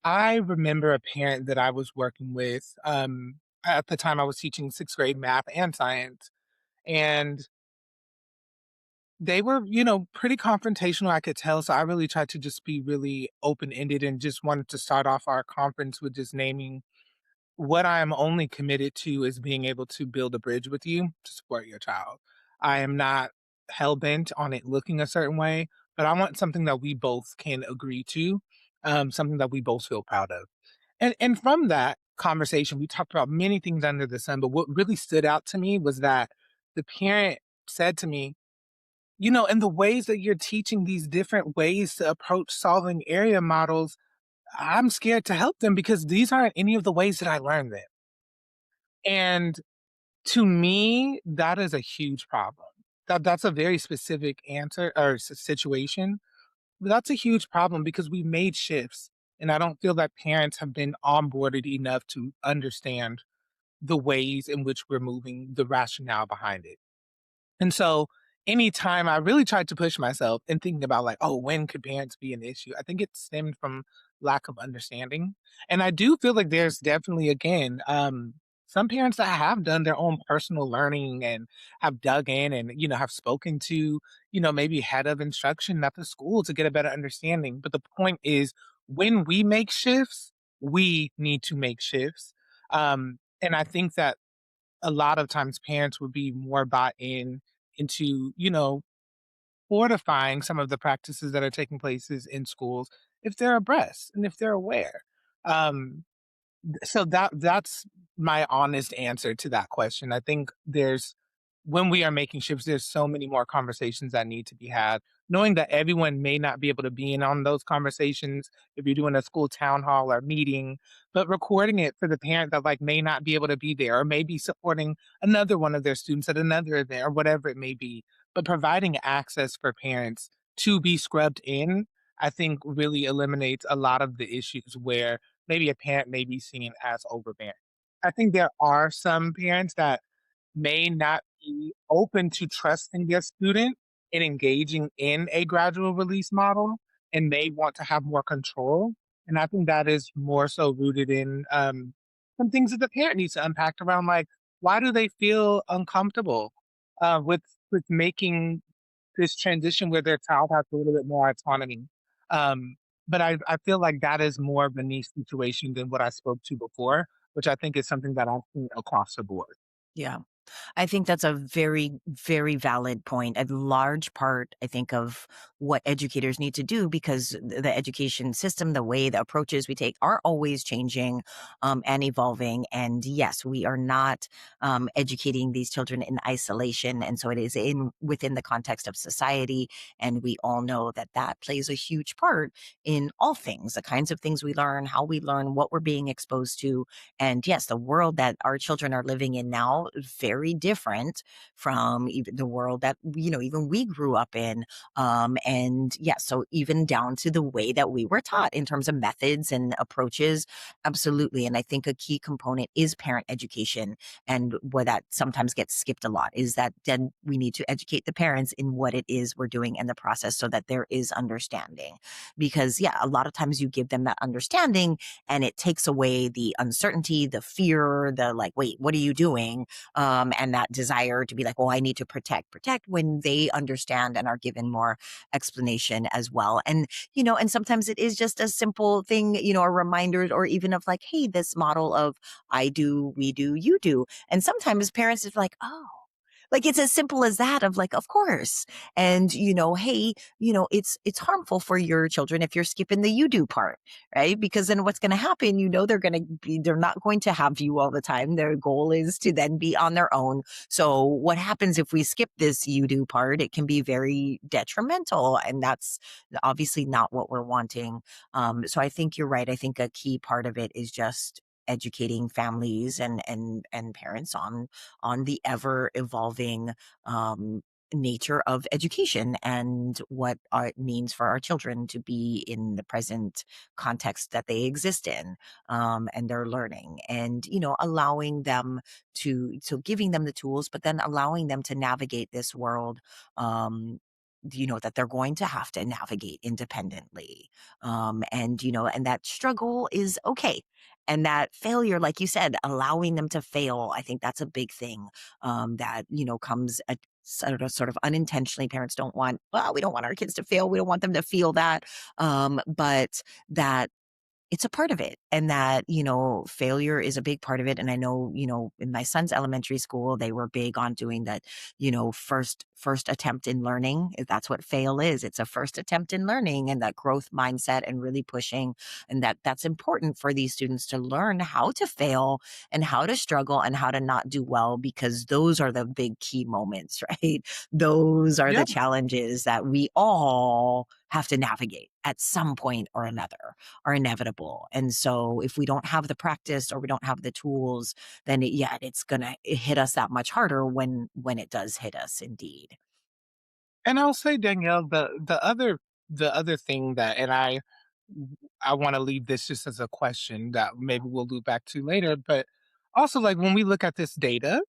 I remember a parent that I was working with. At the time, I was teaching sixth grade math and science, and they were, pretty confrontational. I could tell. So I really tried to just be really open ended and just wanted to start off our conference with just naming what I am only committed to is being able to build a bridge with you to support your child. I am not hell bent on it looking a certain way, but I want something that we both can agree to, something that we both feel proud of. And from that conversation, we talked about many things under the sun, but what really stood out to me was that the parent said to me, in the ways that you're teaching these different ways to approach solving area models, I'm scared to help them because these aren't any of the ways that I learned them. And to me, that is a huge problem. That's a very specific answer or situation, but that's a huge problem because we made shifts, and I don't feel that parents have been onboarded enough to understand the ways in which we're moving, the rationale behind it. And so anytime I really tried to push myself in thinking about like, oh, when could parents be an issue? I think it stemmed from lack of understanding. And I do feel like there's definitely, again, some parents that have done their own personal learning and have dug in and, have spoken to, maybe head of instruction at the school to get a better understanding. But the point is, when we make shifts, we need to make shifts. And I think that a lot of times parents would be more bought into, fortifying some of the practices that are taking places in schools if they're abreast and if they're aware. Um, so that's my honest answer to that question. I think there's when we are making shifts, there's so many more conversations that need to be had. Knowing that everyone may not be able to be in on those conversations if you're doing a school town hall or meeting, but recording it for the parent that like may not be able to be there or maybe supporting another one of their students at another event or whatever it may be. But providing access for parents to be scrubbed in, I think really eliminates a lot of the issues where maybe a parent may be seen as overbearing. I think there are some parents that may not be open to trusting their student and engaging in a gradual release model and may want to have more control. And I think that is more so rooted in some things that the parent needs to unpack around, like why do they feel uncomfortable with making this transition where their child has a little bit more autonomy. But I feel like that is more of a niche situation than what I spoke to before, which I think is something that I've seen across the board. Yeah. I think that's a very, very valid point. A large part, I think, of what educators need to do because the education system, the way the approaches we take are always changing and evolving. And yes, we are not educating these children in isolation. And so it is in within the context of society. And we all know that that plays a huge part in all things, the kinds of things we learn, how we learn, what we're being exposed to. And yes, the world that our children are living in now, very different from even the world that, even we grew up in. And yeah, so even down to the way that we were taught in terms of methods and approaches, absolutely. And I think a key component is parent education. And where that sometimes gets skipped a lot is that then we need to educate the parents in what it is we're doing in the process so that there is understanding. Because yeah, a lot of times you give them that understanding and it takes away the uncertainty, the fear, the like, wait, what are you doing? And that desire to be like, oh, I need to protect when they understand and are given more explanation as well. And, and sometimes it is just a simple thing, a reminder or even of like, hey, this model of I do, we do, you do. And sometimes parents is like, oh, like it's as simple as that of like, of course. And, hey, it's harmful for your children if you're skipping the you do part, right? Because then what's going to happen, they're not going to have you all the time. Their goal is to then be on their own. So what happens if we skip this you do part? It can be very detrimental. And that's obviously not what we're wanting. So I think you're right. I think a key part of it is just educating families and parents on the ever evolving um, nature of education and what it means for our children to be in the present context that they exist in, and they're learning and allowing them to giving them the tools but then allowing them to navigate this world, that they're going to have to navigate independently, and that struggle is okay, and that failure, like you said, allowing them to fail, I think that's a big thing, that, comes at sort of unintentionally. Parents don't want, well, we don't want our kids to fail. We don't want them to feel that. But that it's a part of it and that, failure is a big part of it. And I know, in my son's elementary school, they were big on doing that, first attempt in learning. That's what fail is. It's a first attempt in learning and that growth mindset and really pushing. And that's important for these students to learn how to fail and how to struggle and how to not do well, because those are the big key moments, right? Those are Yeah. the challenges that we all have to navigate at some point or another, are inevitable. And so if we don't have the practice or we don't have the tools, then it's going to hit us that much harder when it does hit us indeed. And I'll say, Danielle, the other thing that, and I want to leave this just as a question that maybe we'll loop back to later, but also like when we look at this data,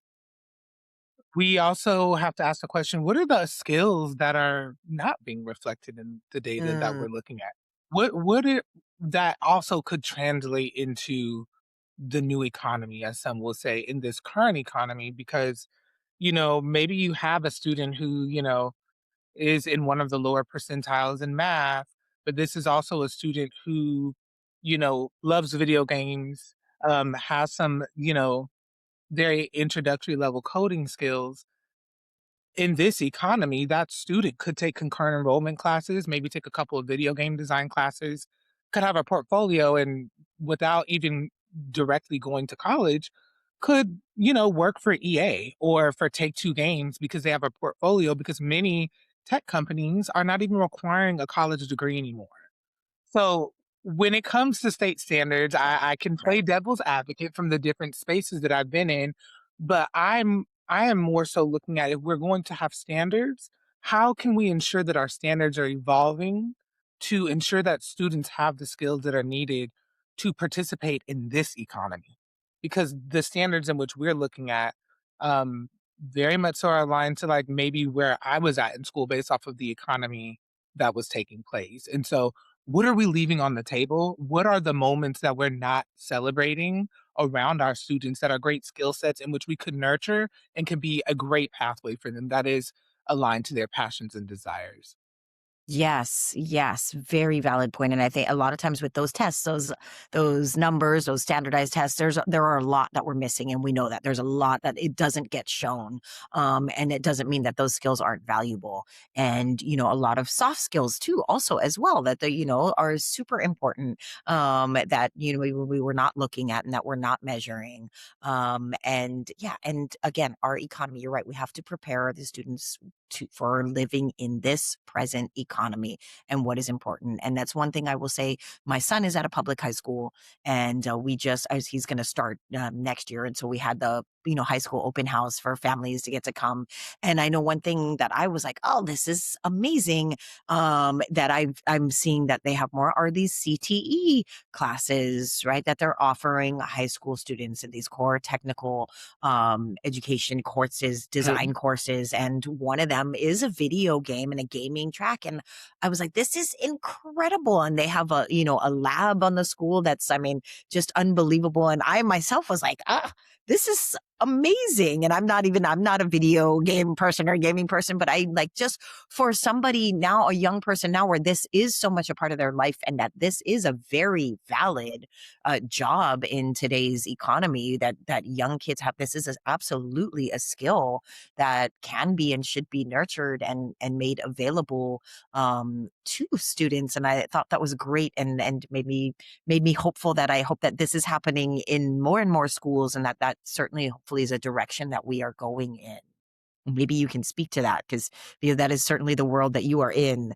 we also have to ask the question, what are the skills that are not being reflected in the data that Mm, we're looking at? What that also could translate into the new economy, as some will say, in this current economy, because, maybe you have a student who, is in one of the lower percentiles in math, but this is also a student who, loves video games, has some, very introductory level coding skills. In this economy, that student could take concurrent enrollment classes, maybe take a couple of video game design classes, could have a portfolio, and without even directly going to college, could, work for EA or for Take Two Games because they have a portfolio, because many tech companies are not even requiring a college degree anymore. So when it comes to state standards, I can play Right. devil's advocate from the different spaces that I've been in, but I am more so looking at, if we're going to have standards, how can we ensure that our standards are evolving to ensure that students have the skills that are needed to participate in this economy? Because the standards in which we're looking at, very much so are aligned to, like, maybe where I was at in school based off of the economy that was taking place. And so what are we leaving on the table? What are the moments that we're not celebrating around our students that are great skill sets in which we could nurture and can be a great pathway for them that is aligned to their passions and desires? Yes, yes, very valid point, and I think a lot of times with those tests, those numbers, those standardized tests, there are a lot that we're missing, and we know that there's a lot that it doesn't get shown, and it doesn't mean that those skills aren't valuable, and a lot of soft skills too, also as well that are super important, that we were not looking at and that we're not measuring, and yeah, and again, our economy. You're right. We have to prepare the students for living in this present economy and what is important. And that's one thing I will say. My son is at a public high school, and we just as he's going to start next year, and so we had the high school open house for families to get to come. And I know one thing that I was like, oh, this is amazing. That I'm seeing that they have more are these CTE classes, right? That they're offering high school students in these core technical education courses, design courses, and one of them is a video game and a gaming track. And I was like, this is incredible. And they have a lab on the school that's, I mean, just unbelievable. And I myself was like, this is amazing. And I'm not a video game person or gaming person, but I like just for somebody now, a young person now, where this is so much a part of their life and that this is a very valid job in today's economy, that young kids have. This is absolutely a skill that can be and should be nurtured and made available to students. And I thought that was great, and made me hopeful that I hope that this is happening in more and more schools, and that certainly hopefully is a direction that we are going in. Maybe you can speak to that because that is certainly the world that you are in.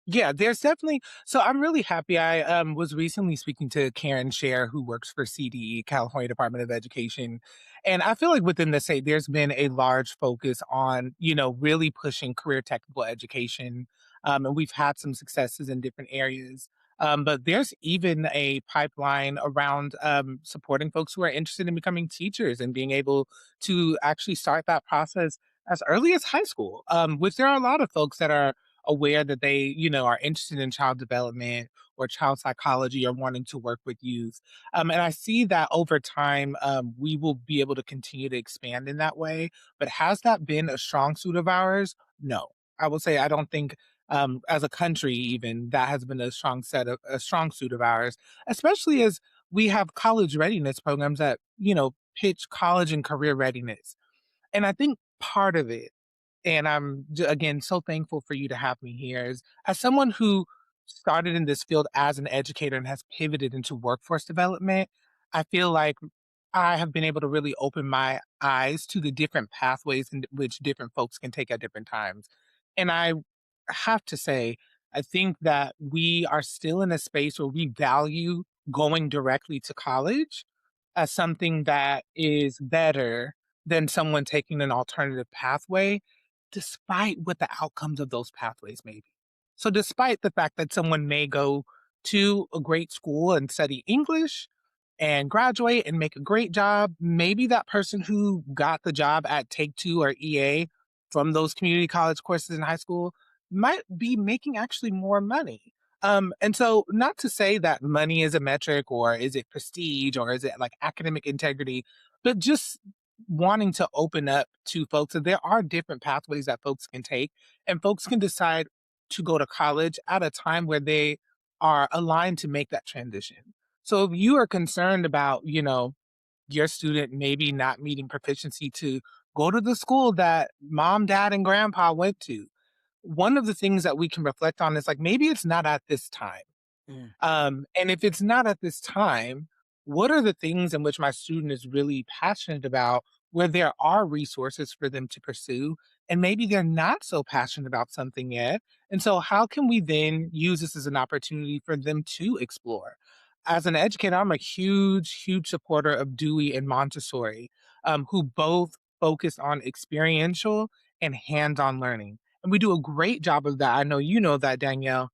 Yeah, there's definitely, so I'm really happy. I was recently speaking to Karen Scher, who works for CDE, California Department of Education. And I feel like within the state, there's been a large focus on, really pushing career technical education. And we've had some successes in different areas. But there's even a pipeline around supporting folks who are interested in becoming teachers and being able to actually start that process as early as high school, which there are a lot of folks that are aware that they, are interested in child development or child psychology or wanting to work with youth. And I see that over time, we will be able to continue to expand in that way. But has that been a strong suit of ours? No. I will say I don't think, as a country even, that has been a strong suit of ours, especially as we have college readiness programs that, pitch college and career readiness. And I think part of it, and again so thankful for you to have me here, is as someone who started in this field as an educator and has pivoted into workforce development, I feel like I have been able to really open my eyes to the different pathways in which different folks can take at different times. And I have to say, I think that we are still in a space where we value going directly to college as something that is better than someone taking an alternative pathway, despite what the outcomes of those pathways may be. So, despite the fact that someone may go to a great school and study English and graduate and make a great job, maybe that person who got the job at Take Two or EA from those community college courses in high school might be making actually more money. And so not to say that money is a metric or is it prestige or is it like academic integrity, but just wanting to open up to folks that there are different pathways that folks can take and folks can decide to go to college at a time where they are aligned to make that transition. So if you are concerned about, your student maybe not meeting proficiency to go to the school that mom, dad, and grandpa went to, one of the things that we can reflect on is like maybe it's not at this time. Mm. And if it's not at this time, what are the things in which my student is really passionate about where there are resources for them to pursue? And maybe they're not so passionate about something yet. And so, how can we then use this as an opportunity for them to explore? As an educator, I'm a huge, huge supporter of Dewey and Montessori, who both focus on experiential and hands on learning. And we do a great job of that. I know you know that, Danielle,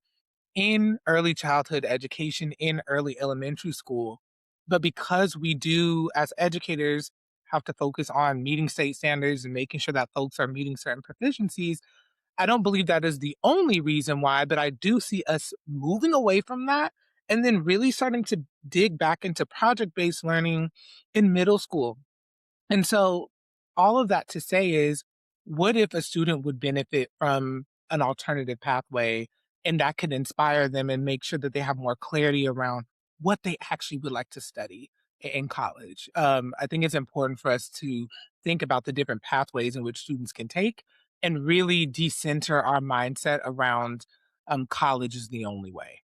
in early childhood education, in early elementary school. But because we do, as educators, have to focus on meeting state standards and making sure that folks are meeting certain proficiencies, I don't believe that is the only reason why, but I do see us moving away from that and then really starting to dig back into project based learning in middle school. And so, all of that to say is, what if a student would benefit from an alternative pathway and that could inspire them and make sure that they have more clarity around what they actually would like to study in college? I think it's important for us to think about the different pathways in which students can take and really decenter our mindset around college is the only way.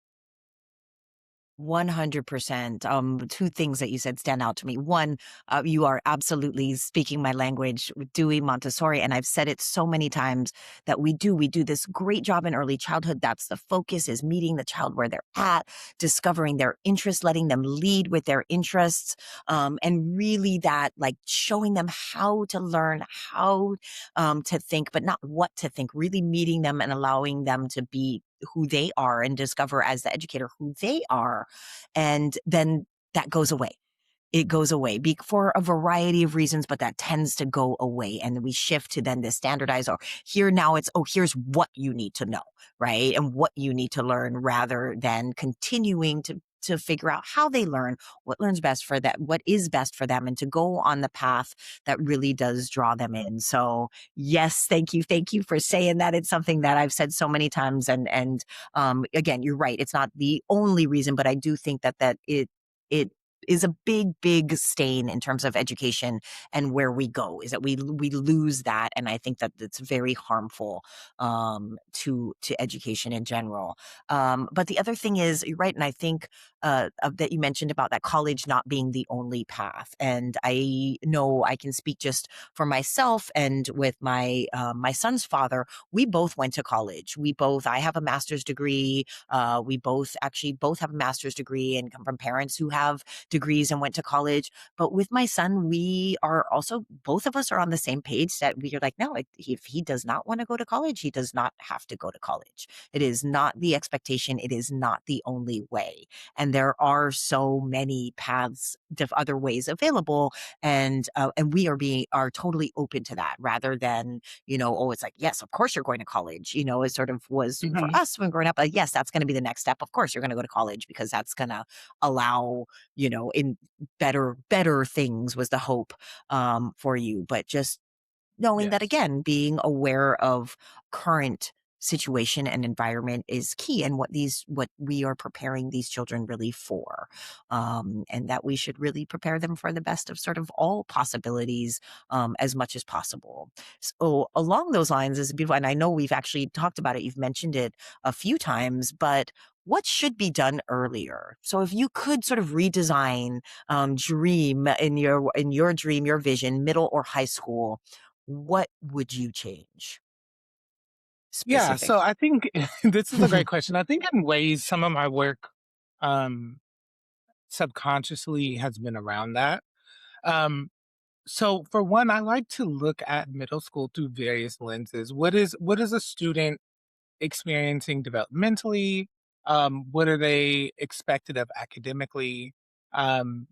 100%. Two things that you said stand out to me. One, you are absolutely speaking my language with Dewey Montessori. And I've said it so many times that we do this great job in early childhood. That's the focus, is meeting the child where they're at, discovering their interests, letting them lead with their interests. And really that like showing them how to learn, how, to think, but not what to think, really meeting them and allowing them to be who they are and discover as the educator who they are. And then that goes away. It goes away for a variety of reasons, but that tends to go away. And we shift to then the standardized, or here now it's, oh, here's what you need to know, right? And what you need to learn, rather than continuing to figure out how they learn, what learns best for that, what is best for them, and to go on the path that really does draw them in. So yes, thank you. Thank you for saying that. It's something that I've said so many times. And again, you're right. It's not the only reason, but I do think that it is a big, big stain in terms of education and where we go, is that we lose that. And I think that it's very harmful, to education in general. But the other thing is, you're right. And I think, that you mentioned about that college not being the only path. And I know I can speak just for myself and with my son's father. We both went to college. I have a master's degree. We both have a master's degree and come from parents who have degrees and went to college. But with my son, we are also, both of us are on the same page that we are like, no, if he does not want to go to college, he does not have to go to college. It is not the expectation. It is not the only way. And there are so many paths, other ways available. And we are totally open to that, rather than, oh, it's like, yes, of course you're going to college. It sort of was for Mhm. us when growing up, yes, that's going to be the next step. Of course you're going to go to college, because that's going to allow, in better things, was the hope, for you. But just knowing that, Yes. again, being aware of current situation and environment is key, and what we are preparing these children really for, and that we should really prepare them for the best of sort of all possibilities, as much as possible. So along those lines is beautiful, and I know we've actually talked about it, you've mentioned it a few times, but what should be done earlier? So if you could sort of redesign, dream in your dream, your vision, middle or high school, what would you change Yeah, specific? so I think this is a great question. I think in ways some of my work um, subconsciously has been around that. Um, so for one, I like to look at middle school through various lenses. What is a student experiencing developmentally? What are they expected of academically? Um,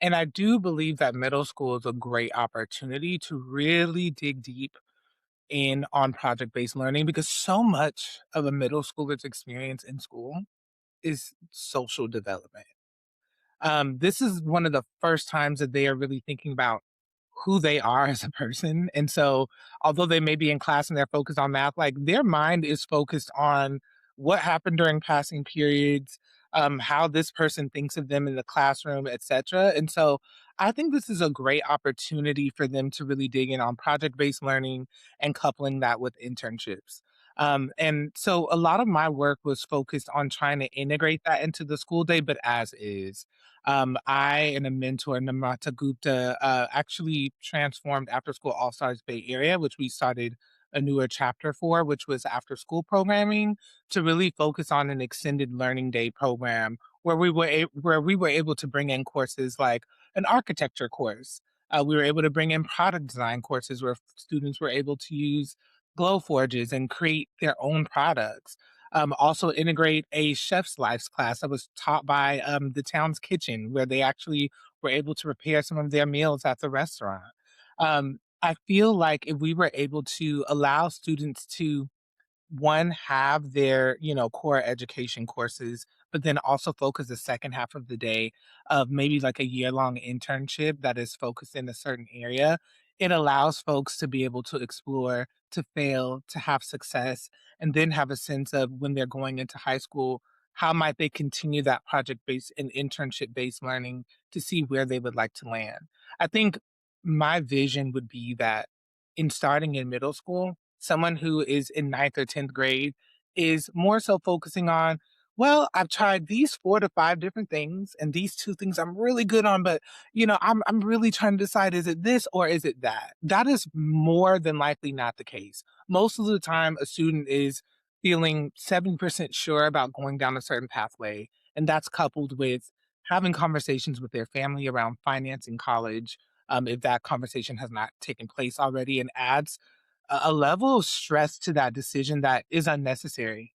and I do believe that middle school is a great opportunity to really dig deep in on project based learning because so much of a middle schooler's experience in school is social development. This is one of the first times that they are really thinking about who they are as a person. And so, although they may be in class and they're focused on math, like their mind is focused on what happened during passing periods, how this person thinks of them in the classroom, etc. And so, I think this is a great opportunity for them to really dig in on project based learning and coupling that with internships. And so, a lot of my work was focused on trying to integrate that into the school day, but as is. I and a mentor, Namrata Gupta, actually transformed After School All Stars Bay Area, which we started a newer chapter for, which was after school programming, to really focus on an extended learning day program where where we were able to bring in courses like an architecture course. We were able to bring in product design courses where students were able to use glow forges and create their own products. Also integrate a chef's lives class that was taught by the town's kitchen, where they actually were able to prepare some of their meals at the restaurant. I feel like if we were able to allow students to one, have their, core education courses, but then also focus the second half of the day of maybe like a year-long internship that is focused in a certain area. It allows folks to be able to explore, to fail, to have success, and then have a sense of when they're going into high school, how might they continue that project-based and internship-based learning to see where they would like to land. I think my vision would be that in starting in middle school, someone who is in ninth or 10th grade is more so focusing on, well, I've tried these 4 to 5 different things, and these 2 things I'm really good on, but I'm really trying to decide, is it this or is it that? That is more than likely not the case. Most of the time, a student is feeling 70% sure about going down a certain pathway, and that's coupled with having conversations with their family around financing college, if that conversation has not taken place already, and adds a level of stress to that decision that is unnecessary.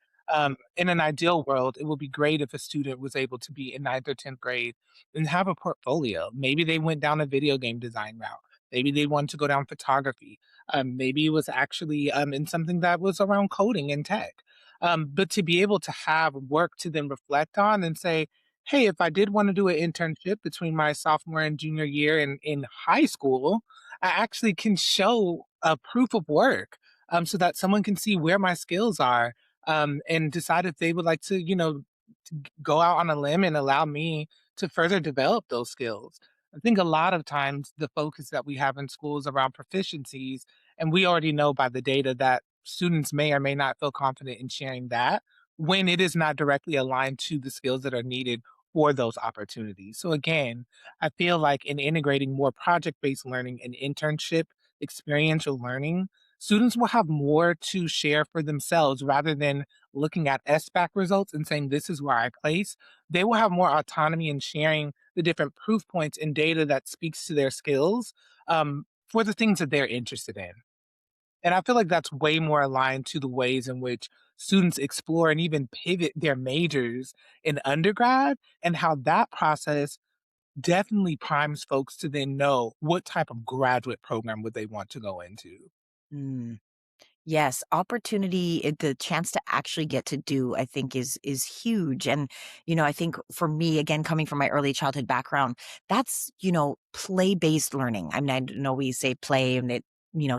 In an ideal world, it would be great if a student was able to be in ninth or 10th grade and have a portfolio. Maybe they went down a video game design route. Maybe they wanted to go down photography. Maybe it was actually in something that was around coding and tech. But to be able to have work to then reflect on and say, hey, if I did want to do an internship between my sophomore and junior year in high school, I actually can show a proof of work, so that someone can see where my skills are, and decide if they would like to, go out on a limb and allow me to further develop those skills. I think a lot of times the focus that we have in schools around proficiencies, and we already know by the data that students may or may not feel confident in sharing that when it is not directly aligned to the skills that are needed for those opportunities. So again, I feel like in integrating more project-based learning and internship experiential learning, students will have more to share for themselves rather than looking at SBAC results and saying, this is where I place. They will have more autonomy in sharing the different proof points and data that speaks to their skills, for the things that they're interested in. And I feel like that's way more aligned to the ways in which students explore and even pivot their majors in undergrad, and how that process definitely primes folks to then know what type of graduate program would they want to go into. Mm. Yes, opportunity, the chance to actually get to do, I think is huge. And, I think for me, again, coming from my early childhood background, that's, play-based learning. I mean, I know we say play and it,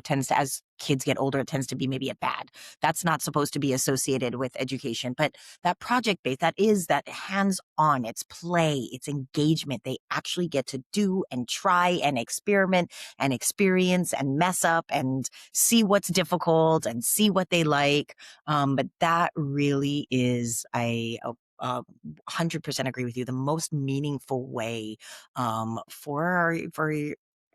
tends to, as kids get older, it tends to be maybe a bad. That's not supposed to be associated with education. But that project-based, that is that hands-on, it's play, it's engagement. They actually get to do and try and experiment and experience and mess up and see what's difficult and see what they like. But that really is 100% agree with you. The most meaningful way for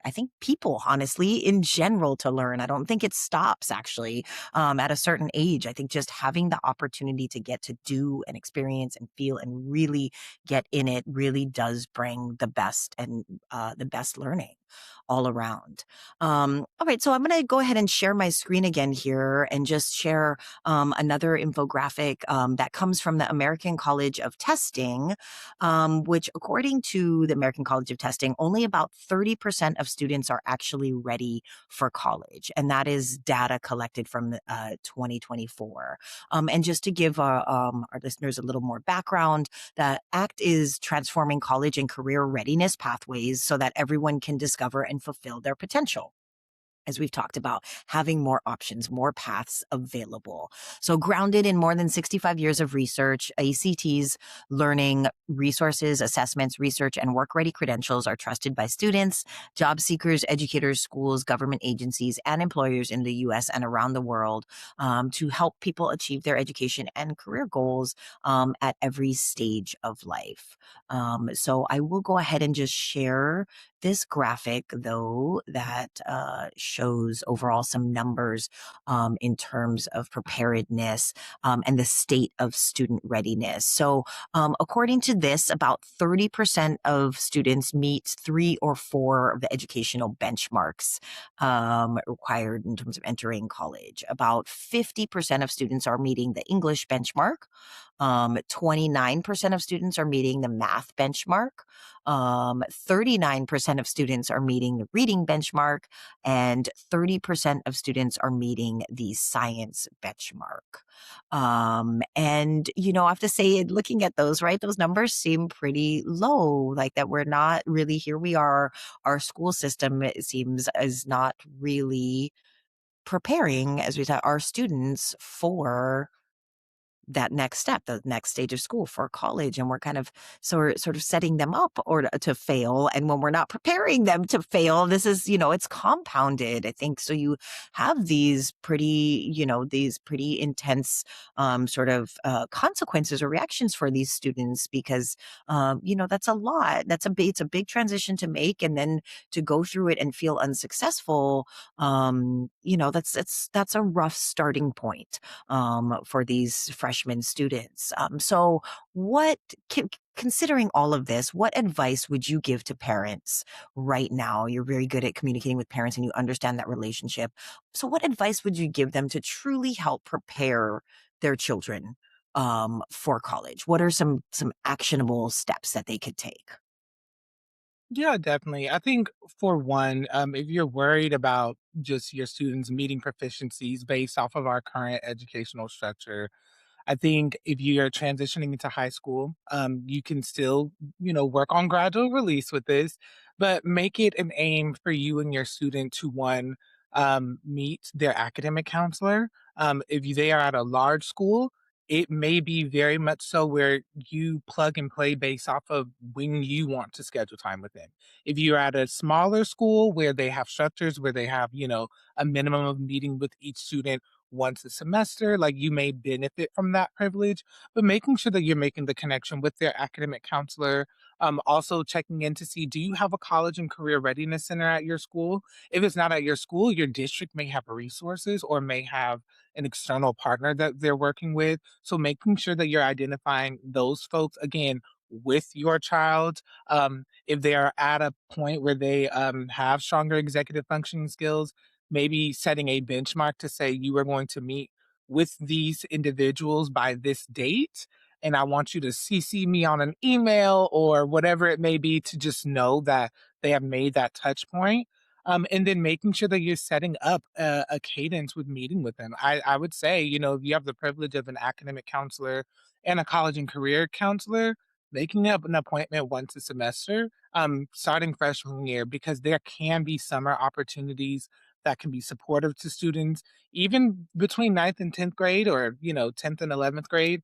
I think people, honestly, in general, to learn. I don't think it stops actually at a certain age. I think just having the opportunity to get to do and experience and feel and really get in it really does bring the best and the best learning. all around. All right, so I'm going to go ahead and share my screen again here and just share another infographic that comes from the American College of Testing, which, according to the American College of Testing, only about 30% of students are actually ready for college. And that is data collected from 2024. And just to give our listeners a little more background, the ACT is transforming college and career readiness pathways so that everyone can discover and fulfill their potential, as we've talked about, having more options, more paths available. So, grounded in more than 65 years of research, ACT's learning resources, assessments, research, and work ready credentials are trusted by students, job seekers, educators, schools, government agencies, and employers in the US and around the world, to help people achieve their education and career goals at every stage of life. So, I will go ahead and just share this graphic, though, that shows overall some numbers in terms of preparedness and the state of student readiness. So, according to this, about 30% of students meet 3 or 4 of the educational benchmarks required in terms of entering college. About 50% of students are meeting the English benchmark. 29% of students are meeting the math benchmark. 39% of students are meeting the reading benchmark, and 30% of students are meeting the science benchmark. I have to say, looking at those, right, those numbers seem pretty low, like that we're not really, here we are, our school system, it seems, is not really preparing, as we said, our students for that next step, the next stage of school for college. And we're kind of sort of setting them up or to fail. And when we're not preparing them to fail, this is, it's compounded, I think. So you have these pretty intense sort of consequences or reactions for these students because, that's a lot. It's a big transition to make. And then to go through it and feel unsuccessful, that's a rough starting point for these freshman students. So, considering all of this, what advice would you give to parents right now? You're very good at communicating with parents and you understand that relationship. So, what advice would you give them to truly help prepare their children for college? What are some actionable steps that they could take? Yeah, definitely. I think for one, if you're worried about just your students meeting proficiencies based off of our current educational structure, I think if you're transitioning into high school, you can still, work on gradual release with this, but make it an aim for you and your student to one, meet their academic counselor. If they are at a large school, it may be very much so where you plug and play based off of when you want to schedule time with them. If you're at a smaller school where they have structures where they have, a minimum of meeting with each student once a semester, like you may benefit from that privilege, but making sure that you're making the connection with their academic counselor. Also checking in to see, do you have a college and career readiness center at your school? If it's not at your school, your district may have resources or may have an external partner that they're working with. So making sure that you're identifying those folks again with your child. If they are at a point where they have stronger executive functioning skills, maybe setting a benchmark to say you are going to meet with these individuals by this date. And I want you to CC me on an email or whatever it may be to just know that they have made that touch point. And then making sure that you're setting up a cadence with meeting with them. I would say, if you have the privilege of an academic counselor and a college and career counselor, making up an appointment once a semester, starting freshman year, because there can be summer opportunities that can be supportive to students, even between ninth and 10th grade or, 10th and 11th grade,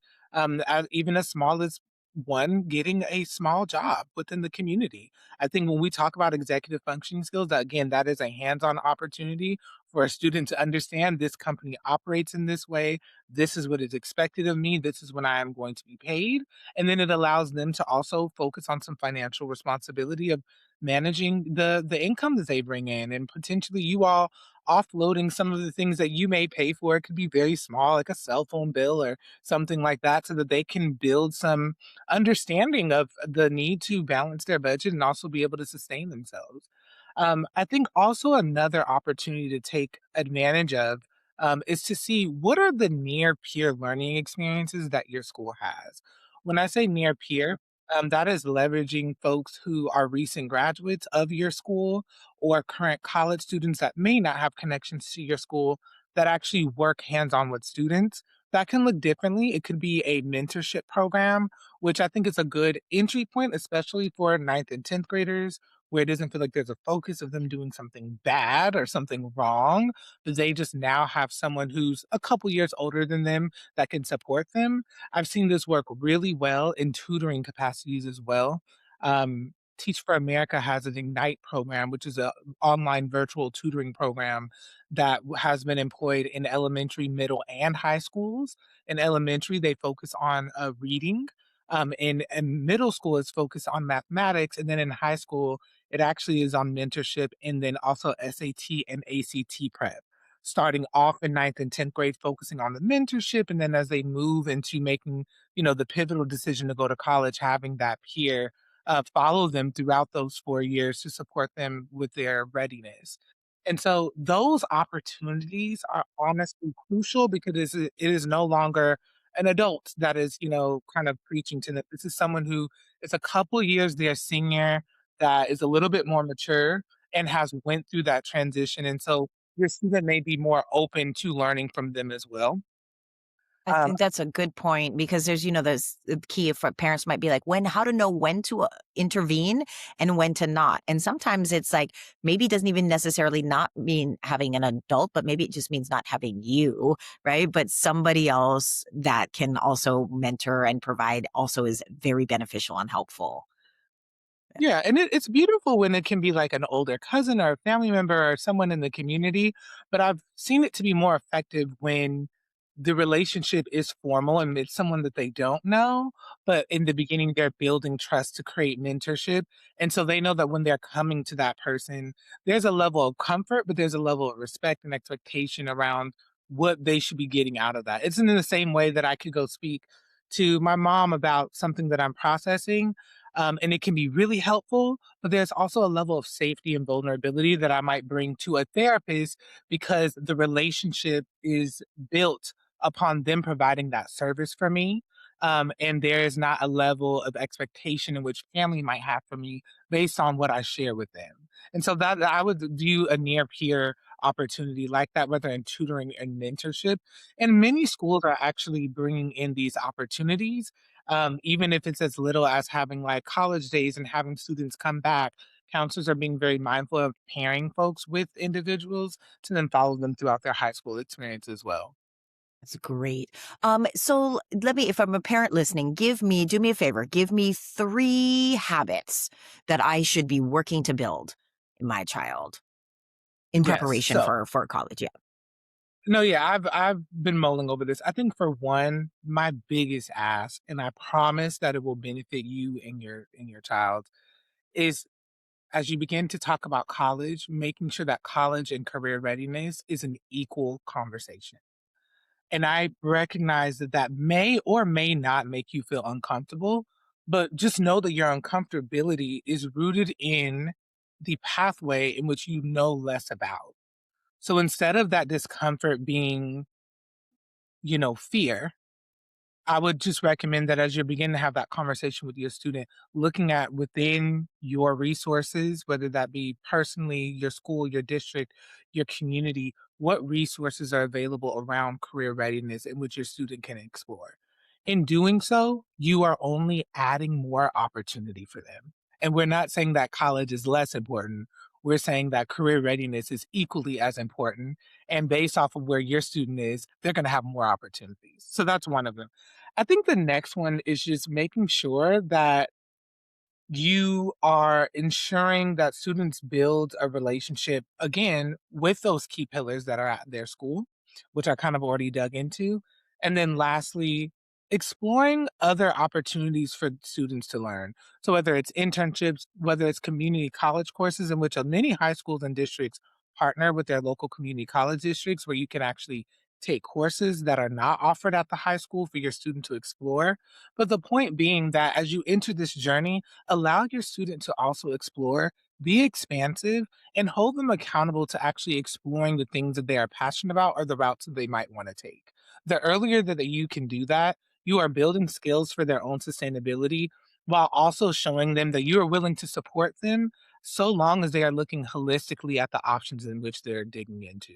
even as small as one getting a small job within the community. I think when we talk about executive functioning skills, that again, that is a hands-on opportunity for a student to understand this company operates in this way. This is what is expected of me. This is when I am going to be paid. And then it allows them to also focus on some financial responsibility of managing the income that they bring in and potentially you all offloading some of the things that you may pay for. It could be very small, like a cell phone bill or something like that, so that they can build some understanding of the need to balance their budget and also be able to sustain themselves. I think also another opportunity to take advantage of is to see what are the near peer learning experiences that your school has. When I say near peer, that is leveraging folks who are recent graduates of your school or current college students that may not have connections to your school that actually work hands on with students. That can look differently. It could be a mentorship program, which I think is a good entry point, especially for ninth and 10th graders, where it doesn't feel like there's a focus of them doing something bad or something wrong, but they just now have someone who's a couple years older than them that can support them. I've seen this work really well in tutoring capacities as well. Teach for America has an Ignite program, which is an online virtual tutoring program that has been employed in elementary, middle, and high schools. In elementary, they focus on reading. In middle school, it's focused on mathematics, and then in high school, it actually is on mentorship and then also SAT and ACT prep. Starting off in ninth and 10th grade, focusing on the mentorship, and then as they move into making, the pivotal decision to go to college, having that peer follow them throughout those 4 years to support them with their readiness. And so those opportunities are honestly crucial because it is no longer an adult that is, kind of preaching to them. This is someone who is a couple years their senior, that is a little bit more mature and has went through that transition. And so your student may be more open to learning from them as well. I Um, think that's a good point because there's the key for parents might be like, how to know when to intervene and when to not. And sometimes it's like, maybe it doesn't even necessarily not mean having an adult, but maybe it just means not having you, right? But somebody else that can also mentor and provide also is very beneficial and helpful. Yeah, and it's beautiful when it can be like an older cousin or a family member or someone in the community, but I've seen it to be more effective when the relationship is formal and it's someone that they don't know, but in the beginning they're building trust to create mentorship. And so they know that when they're coming to that person, there's a level of comfort, but there's a level of respect and expectation around what they should be getting out of that. It's in the same way that I could go speak to my mom about something that I'm processing, and it can be really helpful, but there's also a level of safety and vulnerability that I might bring to a therapist because the relationship is built upon them providing that service for me. And there is not a level of expectation in which family might have for me based on what I share with them. And so that I would view a near peer opportunity like that, whether in tutoring and mentorship. And many schools are actually bringing in these opportunities, even if it's as little as having like college days and having students come back. Counselors are being very mindful of pairing folks with individuals to then follow them throughout their high school experience as well. That's great. So let me, if I'm a parent listening, do me a favor, give me 3 habits that I should be working to build in my child in Yes. preparation So for college. Yeah. no, yeah, I've been mulling over this. I think for one, my biggest ask, and I promise that it will benefit you and your child, is as you begin to talk about college, making sure that college and career readiness is an equal conversation. And I recognize that that may or may not make you feel uncomfortable, but just know that your uncomfortability is rooted in the pathway in which you know less about. So instead of that discomfort being, fear, I would just recommend that as you're beginning to have that conversation with your student, looking at within your resources, whether that be personally, your school, your district, your community, what resources are available around career readiness in which your student can explore. In doing so, you are only adding more opportunity for them. And we're not saying that college is less important. We're saying that career readiness is equally as important. And based off of where your student is, they're going to have more opportunities. So that's one of them. I think the next one is just making sure that you are ensuring that students build a relationship again with those key pillars that are at their school, which I kind of already dug into. And then lastly, exploring other opportunities for students to learn. So whether it's internships, whether it's community college courses in which many high schools and districts partner with their local community college districts where you can actually take courses that are not offered at the high school for your student to explore. But the point being that as you enter this journey, allow your student to also explore be expansive and hold them accountable to actually exploring the things that they are passionate about or the routes that they might want to take. The earlier that you can do that, you are building skills for their own sustainability while also showing them that you are willing to support them so long as they are looking holistically at the options in which they're digging into.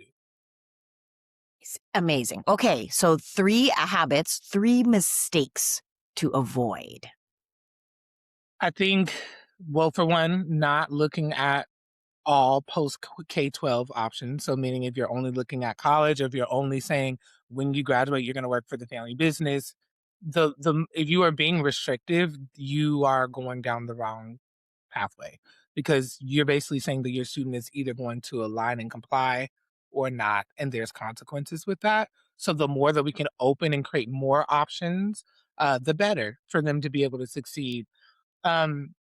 Amazing. Okay, so three habits, three mistakes to avoid. I think, well, for one, not looking at all post K-12 options. So meaning if you're only looking at college or if you're only saying when you graduate you're going to work for the family business, the if you are being restrictive, you are going down the wrong pathway because you're basically saying that your student is either going to align and comply or not, and there's consequences with that. So the more that we can open and create more options, the better for them to be able to succeed. Um,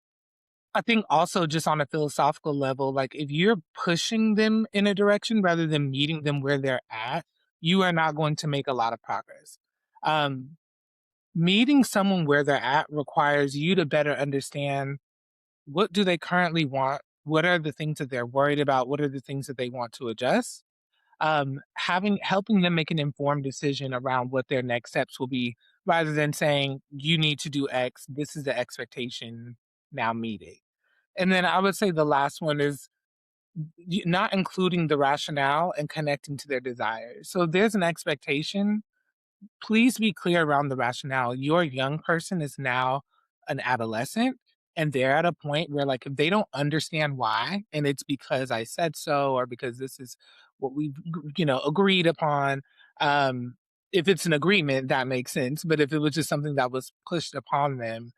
I think also just on a philosophical level, like if you're pushing them in a direction rather than meeting them where they're at, you are not going to make a lot of progress. Um, Meeting someone where they're at requires you to better understand what do they currently want, what are the things that they're worried about, what are the things that they want to adjust, having helping them make an informed decision around what their next steps will be rather than saying you need to do X, this is the expectation, now meet it. And then I would say the last one is not including the rationale and connecting to their desires. So if there's an expectation, please be clear around the rationale. Your young person is now an adolescent and they're at a point where like if they don't understand why and it's because I said so or because this is what we agreed upon, um if it's an agreement that makes sense, but if it was just something that was pushed upon them,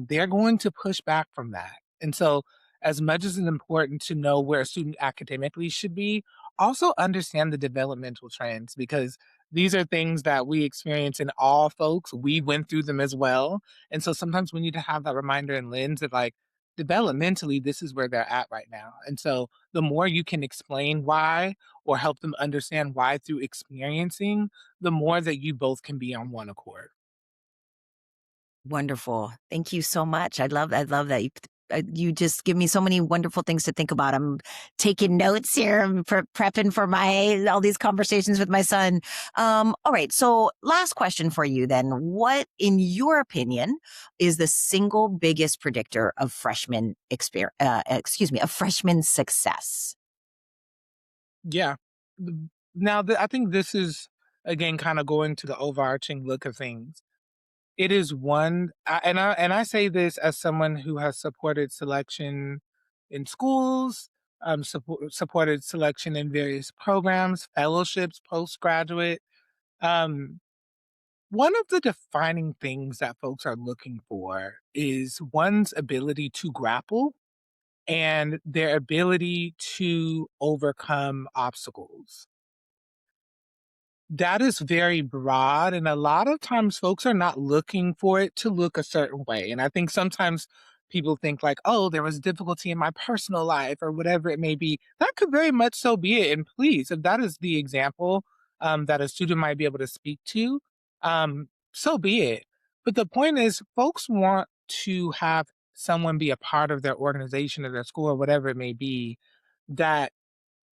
they're going to push back from that. And so as much as it's important to know where a student academically should be, also understand the developmental trends because these are things that we experience in all folks. We went through them as well. And so sometimes we need to have that reminder and lens that, like, developmentally, this is where they're at right now. And so the more you can explain why or help them understand why through experiencing, the more that you both can be on one accord. Wonderful. Thank you so much. I love that you just give me so many wonderful things to think about. I'm taking notes here. I'm prepping for my all these conversations with my son. All right. So, last question for you then. What, in your opinion, is the single biggest predictor of freshman of freshman success? Yeah. Now, I think this is, again, kind of going to the overarching look of things. It is and I say this as someone who has supported selection in schools, supported selection in various programs, fellowships, postgraduate. Um, One of the defining things that folks are looking for is one's ability to grapple and their ability to overcome obstacles. That is very broad, and a lot of times folks are not looking for it to look a certain way, and I think sometimes people think like, "Oh, there was difficulty in my personal life," or whatever it may be. That could very much so be it, and please, if that is the example, that a student might be able to speak to, so be it. But the point is folks want to have someone be a part of their organization or their school or whatever it may be that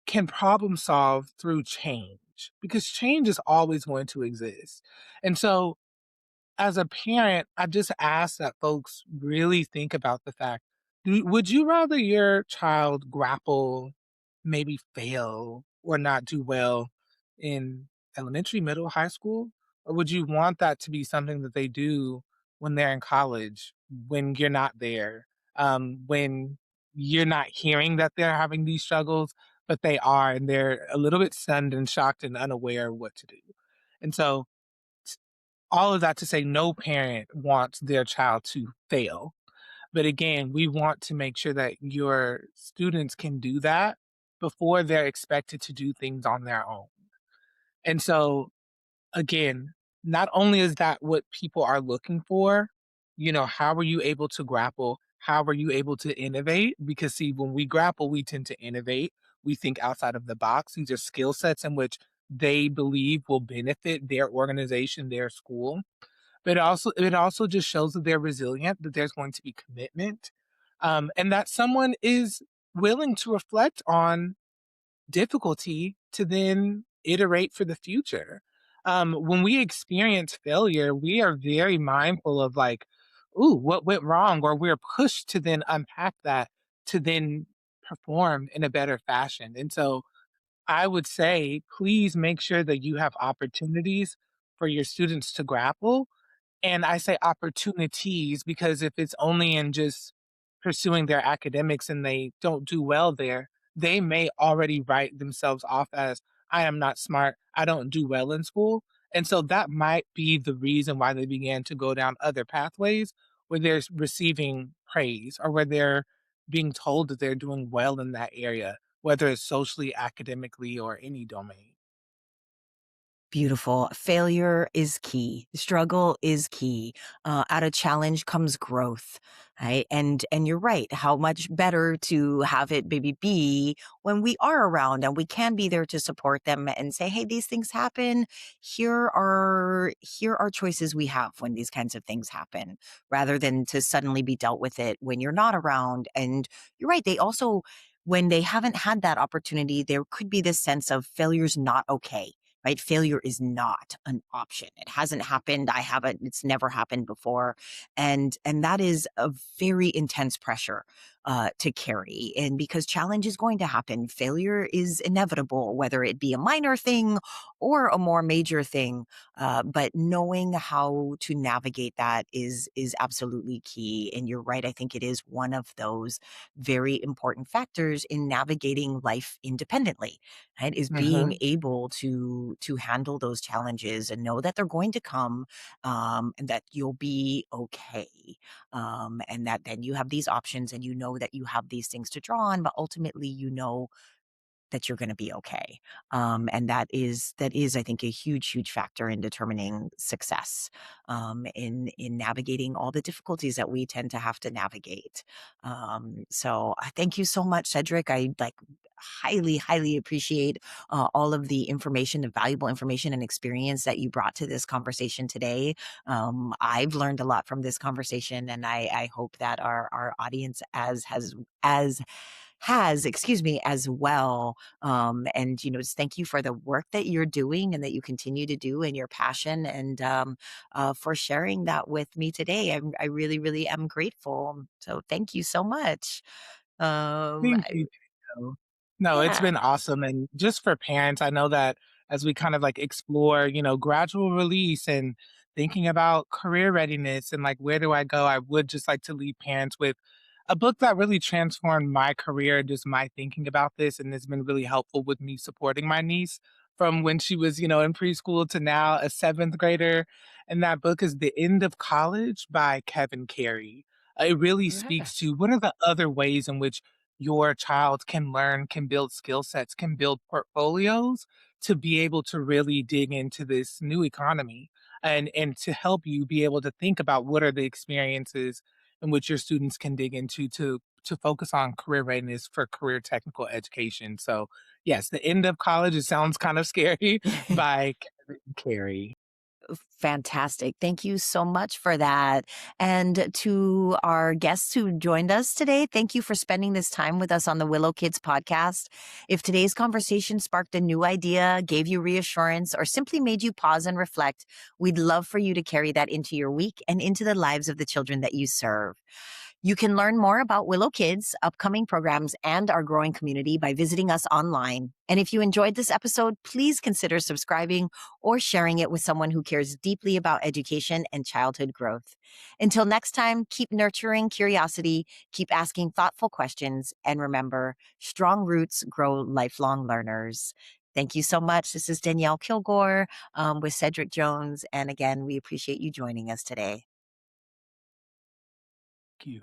can problem solve through change because change is always going to exist. And so as a parent, I just ask that folks really think about the fact, would you rather your child grapple, maybe fail, or not do well in elementary, middle, high school? Or would you want that to be something that they do when they're in college, when you're not there, when you're not hearing that they're having these struggles, but they are, and they're a little bit stunned and shocked and unaware of what to do? And so, all of that to say no parent wants their child to fail. But again, we want to make sure that your students can do that before they're expected to do things on their own. And so, again, not only is that what people are looking for, how are you able to grapple? How are you able to innovate? Because, see, when we grapple, we tend to innovate. We think outside of the box. These are skill sets in which they believe will benefit their organization, their school. But it also just shows that they're resilient, that there's going to be commitment, and that someone is willing to reflect on difficulty to then iterate for the future. When we experience failure, we are very mindful of like, ooh, what went wrong? Or we're pushed to then unpack that to then perform in a better fashion. And so I would say, please make sure that you have opportunities for your students to grapple, and I say opportunities because if it's only in just pursuing their academics and they don't do well there, they may already write themselves off as, I am not smart, I don't do well in school. And so that might be the reason why they began to go down other pathways where they're receiving praise or where they're being told that they're doing well in that area, whether it's socially, academically, or any domain. Beautiful. Failure is key. Struggle is key. Out of challenge comes growth, right? And you're right. How much better to have it maybe be when we are around and we can be there to support them and say, "Hey, these things happen. Here are choices we have when these kinds of things happen," rather than to suddenly be dealt with it when you're not around. And you're right. They also, when they haven't had that opportunity, there could be this sense of failure's not okay, right? Failure is not an option. It hasn't happened. I haven't, it's never happened before. And that is a very intense pressure to carry. And because challenge is going to happen, failure is inevitable, whether it be a minor thing or a more major thing. But knowing how to navigate that is absolutely key. And you're right. I think it is one of those very important factors in navigating life independently, right? Is being Mhm. able to handle those challenges and know that they're going to come, and that you'll be okay, and that then you have these options and you know that you have these things to draw on, but ultimately you know that you're going to be okay. And that is, I think, a huge, huge factor in determining success, in navigating all the difficulties that we tend to have to navigate. So I thank you so much, Cedric. I like highly, highly appreciate all of the information, the valuable information and experience that you brought to this conversation today. I've learned a lot from this conversation, and I hope that our audience has, excuse me, as well. And just thank you for the work that you're doing and that you continue to do and your passion, and for sharing that with me today. I really, really am grateful. So thank you so much. Thank I, you. Too. No, it's yeah. been awesome, and just for parents, I know that as we kind of, like, explore, gradual release and thinking about career readiness and, like, where do I go, I would just like to leave parents with a book that really transformed my career, just my thinking about this, and it's been really helpful with me supporting my niece from when she was, in preschool to now a 7th grader, and that book is The End of College by Kevin Carey. It really Okay. speaks to what are the other ways in which your child can learn, can build skill sets, can build portfolios to be able to really dig into this new economy and to help you be able to think about what are the experiences in which your students can dig into to focus on career readiness for career technical education. So yes, the end of college, it sounds kind of scary by Kevin Carey. Fantastic. Thank you so much for that. And to our guests who joined us today, thank you for spending this time with us on the Willow Kids podcast. If today's conversation sparked a new idea, gave you reassurance, or simply made you pause and reflect, we'd love for you to carry that into your week and into the lives of the children that you serve. You can learn more about Willow Kids, upcoming programs, and our growing community by visiting us online. And if you enjoyed this episode, please consider subscribing or sharing it with someone who cares deeply about education and childhood growth. Until next time, keep nurturing curiosity, keep asking thoughtful questions, and remember, strong roots grow lifelong learners. Thank you so much. This is Danyel Kilgore, with Cedric Jones. And again, we appreciate you joining us today. Thank you.